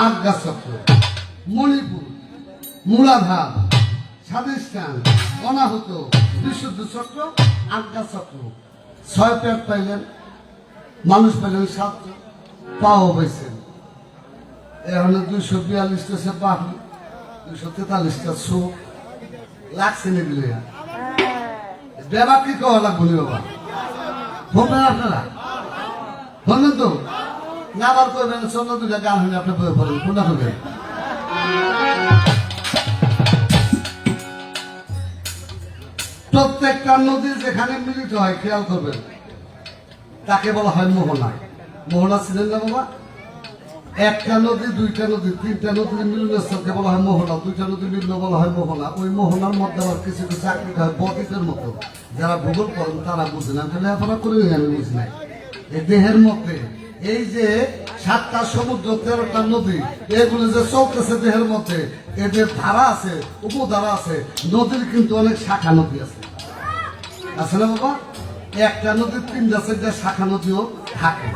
আজ্ঞা চক্র। মণিপুর, মূলাধার, স্বাধিষ্ঠান, অনাহত, বিশুদ্ধ চক্র, আজ্ঞা চক্র। 6 পেট পাইলেন, মানুষ পাইলেন 7 জন, পাও পাইছেন। এখন 242টা সে বাহু, 243টা চোখ লাগছে নিবিলে। বেবা কি কওয়া লাগবো নি বাবা? বলবেন আপনারা? বলবেন তো না? আবার করবেন চন্দ্র 2টা গান হলে আপনি বই পড়েন, কোনটা করবেন? প্রত্যেকটা নদী যেখানে মিলিত হয় খেয়াল করবেন, তাকে বলা হয় মোহনা। মোহনা ছিলেন না বাবা? একটা নদী, দুইটা নদী, তিনটা নদীর মিলনের স্থলকে বলা হয় মোহনা, দুইটা নদীর মিলন বলা হয় মোহনা। ওই মোহনার মধ্যে আবার কিছু কিছু আকৃতি হয় বদ্বীপের মতো। যারা ভূগোল করেন তারা বুঝে না, লেখাপড়া করে আমি বুঝি নাই। এই দেহের মধ্যে এই যে 7টা সমুদ্র, 13টা নদী, এগুলো যে চলতেছে দেহের মধ্যে, এদের ধারা আছে, উপধারা আছে। নদীর কিন্তু অনেক শাখা নদী আছে, আছে না বাবা? একটা নদীর 3-4টা শাখা নদীও থাকে।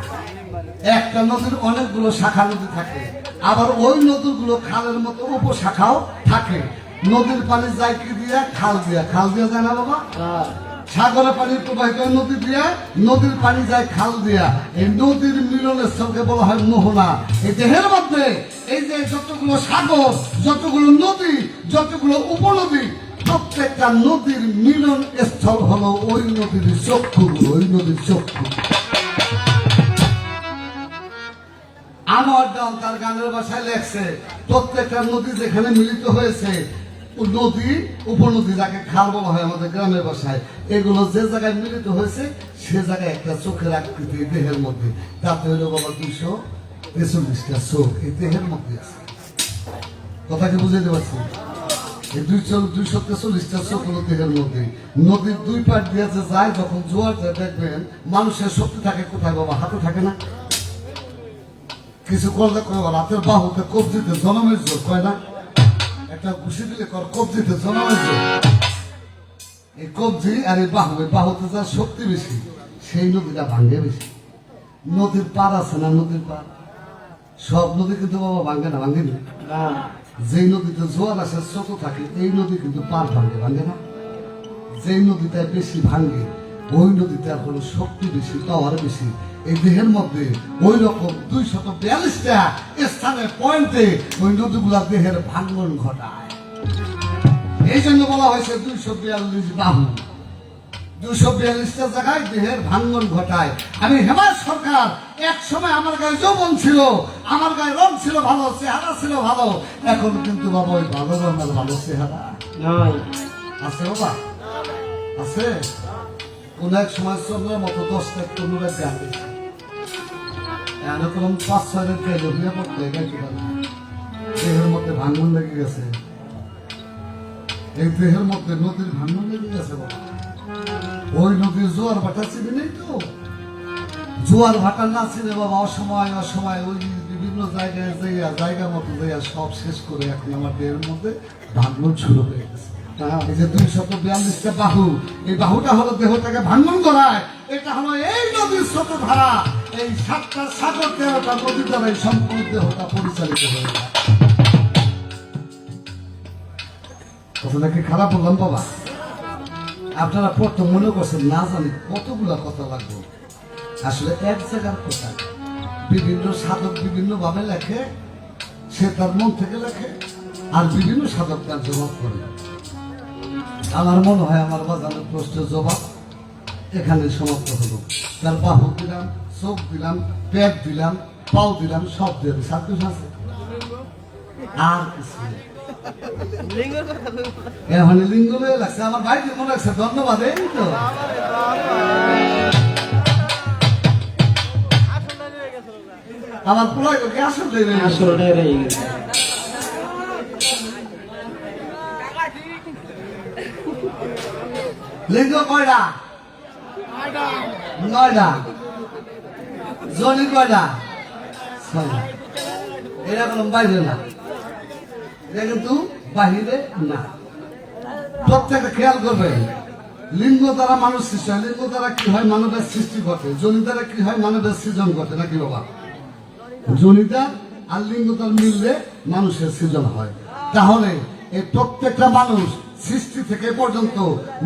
একটা নদীর অনেকগুলো শাখা নদী থাকে, আবার ওই নদীগুলো খালের মতো উপশাখাও থাকে। নদীর পানি যায় কি দিয়া? খাল দিয়া। খাল দিয়া যায় না বাবা? সাগরের পানি প্রবাহিত হয় নদী দিয়া, নদীর পানি যায় খাল দিয়া। এই নদীর মিলনের স্থলকে বলা হয় মোহনা। এই দেহের মধ্যে এই যে যতগুলো সাগর, যতগুলো নদী, যতগুলো উপনদী, প্রত্যেকটা নদীর মিলন স্থল হলো ওই নদীর চক্ষুগুলো, ওই নদীর চক্ষু। আমার দাম তার গানের ভাষায় লেখছে, প্রত্যেকটা নদী যেখানে মিলিত হয়েছে, নদী উপনদী যাকে খাল বলা হয় আমাদের গ্রামের ভাষায়, এগুলো যে জায়গায় মিলিত হয়েছে সে জায়গায় একটা চোখের আকৃতি দেহের মধ্যে। তাতে হলো বাবা 243টা চোখ এই দেহের মধ্যে আছে। কথা কি বুঝাইতে পারছি? এই 243টা চোখ হলো দেহের মধ্যে। নদীর দুই পাট দিয়ে যে যায়, যখন জোয়ার যায় দেখবেন মানুষের শক্তি থাকে কোথায় বাবা? হাতে থাকে না? কিছু করলে কয় রাতের বাহুতে কবজিতে জনমের জোর কয় না? একটা ঘুষি দিলে কর কবজিতে জনমের জোর। এই কবজি আর এই বাহুতে যার শক্তি বেশি, সেই নদীটা ভাঙ্গে বেশি। নদীর পার আছে না? নদীর পার সব নদী কিন্তু বাবা ভাঙ্গে না, ভাঙ্গে না। যেই নদীতে জোয়ার আসে স্রোত থাকে, এই নদী কিন্তু পার ভাঙ্গে, ভাঙ্গে না। যেই নদীটায় বেশি ভাঙ্গে ওই নদীতে আর কোনো শক্তি বেশি, পাওয়ার বেশি। এই দেহের মধ্যে ওই রকম 242টা স্থানে পয়েন্টে ওই নদীগুলা দেহের ভাঙ্গন ঘটায়। এই জন্য বলা হয়েছে 242 বাহু। 242টা জায়গায় দেহের ভাঙ্গন ঘটায়। আমি হেমায়ত সরকার, এক সময় আমার গায়ে যৌবন ছিল, আমার গায়ে রং ছিল ভালো, চেহারা ছিল ভালো। এখন কিন্তু বাবা ওই ভালো রং আর ভালো চেহারা আছে বাবা? আছে? কোন এক সময় চন্দ্রের মতো 10টা তনুরা দেয়া গেছে, এরকম 5-6 তেল হইয়া পড়তে গাইতে পারে। দেহের মধ্যে ভাঙ্গন লেগে গেছে, এই দেহের মধ্যে নদীর ভাঙ্গন লেগে গেছে বাবা। ওই নদীর জোয়ার ভাটা চিনি নেই তো? জোয়ার ভাটা না চিনে বাবা অসময় অসময় ওই বিভিন্ন জায়গায় যাইয়া, জায়গা মতো যাইয়া সব শেষ করে এখন আমার দেহের মধ্যে ভাঙ্গন শুরু হয়ে গেছে। এই যে 242টা বাহু, এই বাহুটা হলো দেহটাকে ভাঙ্গন করায়। এটা হলো এই নদীর স্রোত ধারা। এই 7টা সাগর, 13টা নদীর দ্বারা এই সম্পূর্ণ দেহটা পরিচালিত হয়ে যায়। কথাটা কি খারাপ বললাম বাবা? আপনারা প্রথম মনে করছেন না জানি কতগুলা কথা লাগবে। আসলে এক জায়গার কথা বিভিন্ন সাধক বিভিন্ন ভাবে লেখে, সে তার মন থেকে লেখে, আর বিভিন্ন সাধক তার জবাব করে। আমার মনে হয় আমার বাজানোর প্রশ্নের জবাব এখানে সমাপ্ত হলো। তার বাহু দিলাম, চোখ দিলাম, পেট দিলাম, পাও দিলাম, সব দিয়ে দিই। সব কিছু আছে আর কিছু এখন লিঙ্গ লাগছে। আমার ভাই মনে লাগছে, ধন্যবাদ। এই তো আমার পুলাই আসলে লিঙ্গ কয়টা? 9টা। জনি কয়টা? 6টা। এরা কোনো বাইরে না, এটা কিন্তু বাহিরে না। প্রত্যেকটা খেয়াল করবেন, লিঙ্গ দ্বারা মানুষ সৃষ্টি হয়। লিঙ্গ দ্বারা কি হয়? মানবের সৃষ্টি ঘটে। জনি দ্বারা কি হয়? মানবের সৃজন ঘটে, নাকি বাবা? জনিতা আর লিঙ্গ দ্বারা মিললে মানুষের সৃজন হয়। তাহলে এই প্রত্যেকটা মানুষ সৃষ্টি থেকে পর্যন্ত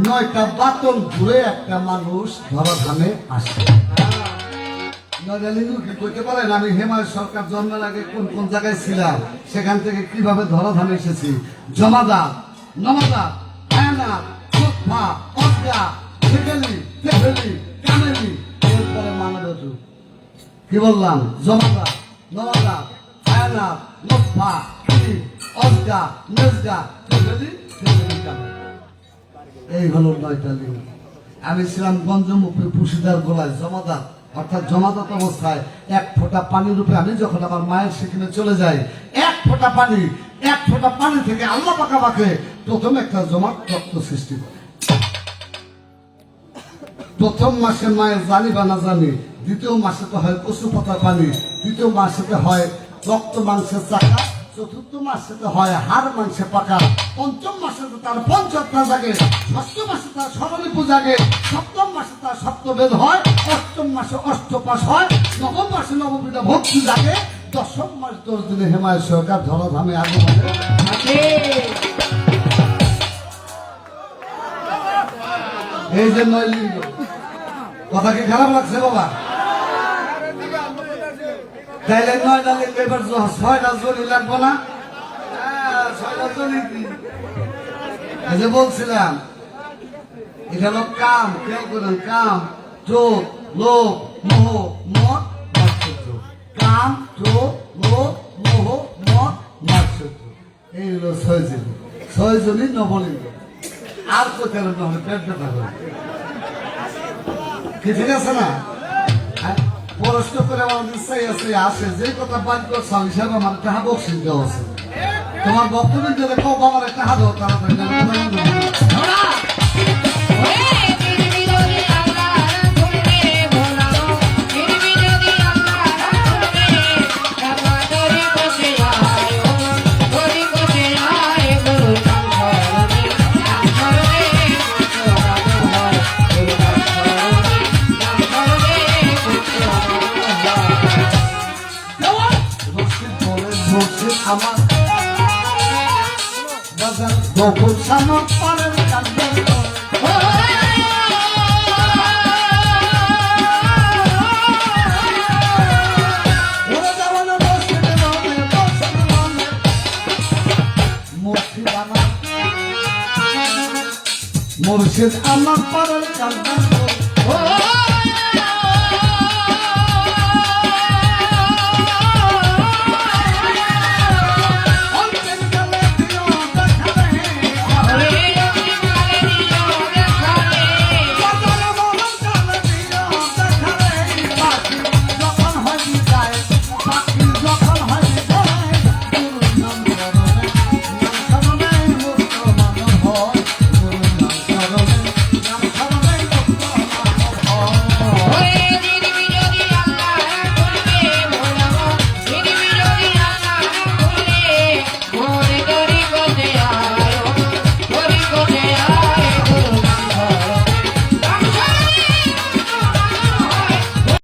9টা বাতন ঘুরে একটা মানুষ ধরাধামে আসে। 9টা লিঙ্গ কি করতে পারেন? আমি হেমায়ত সরকার জন্মের আগে কোন কোন জায়গায় ছিলাম, সেখান থেকে কিভাবে ধরাধামে এসেছি। জমাদার, নমাদার, আয়নার, কোথা, অজ্ঞা, ফেকেলি, ফেকেলি, কামেলি, এরপরে মানবের রূপ। কি বললাম? জমাদার, নমাদার, আয়নার, লোফা, অজ্ঞা, মেজগা, ফেকেলি, ফেকেলি, কামেলি। এই হলো 9টা লিঙ্গ। আমি ছিলাম গঞ্জমুখী পুশিদার গোলায় জমাদার, অর্থাৎ জমাদাত অবস্থায় এক ফোঁটা পানির রূপে আমি যখন আমার মায়ের সেখানে চলে যাই, এক ফোঁটা পানি থেকে আল্লাহ পাক আমাকে প্রথম একটা জমাট রক্ত সৃষ্টি করে। প্রথম মাসে মায়ের জানি বা না জানি, দ্বিতীয় মাসে তো হয় কচু পাতার পানি, তৃতীয় মাসেতে হয় রক্ত মাংসের চাকা, চতুর্থ মাসেতে হয় হাড় মাংসে পাকা, পঞ্চম মাসেতে তার পঞ্চাত্রা জাগে, ষষ্ঠ মাসে তার স্মরণীপু জাগে, সপ্তম মাসে তার সপ্তবেদ হয়, অষ্টম মাসে অষ্টপাস হয়, নবম মাসে নববিধা ভক্তি জাগে, দশম মাস 10 দিনে হেমায় সরকার ধরাধামে আগমনে থাকে। এই যে 9 লিঙ্গ, কথা কি খারাপ লাগছে বাবা? তাইলে 9টা লিঙ্গ, এবার 6টা জনি লাগবো না? 6টা জনি কি? এই যে বলছিলাম, এটা হলো কাম, কেউ করেন কাম, ক্রোধ, লোভ, মোহ, মদ, মাৎসর্য। কাম, ক্রোধ, লোভ, মোহ, মদ, মাৎসর্য, এই হলো 6 জনি। 6 জনই নবলিঙ্গ। আর কোথায় নহলে পেট ব্যথা করে কি, ঠিক আছে না? প্রশ্ন করে আমার ইচ্ছাই আছে, আসে যে কথা বাদ করছাল হিসাবে আমার টাকা বকশিস দেওয়া আছে। তোমার বক্তব্য যদি কেউ আমার টাকা দেওয়া তাড়াতাড়ি আমার বহু সামক পারেন কাঁদবেন মুর্শিদ আমার পারেন কাঁদবেন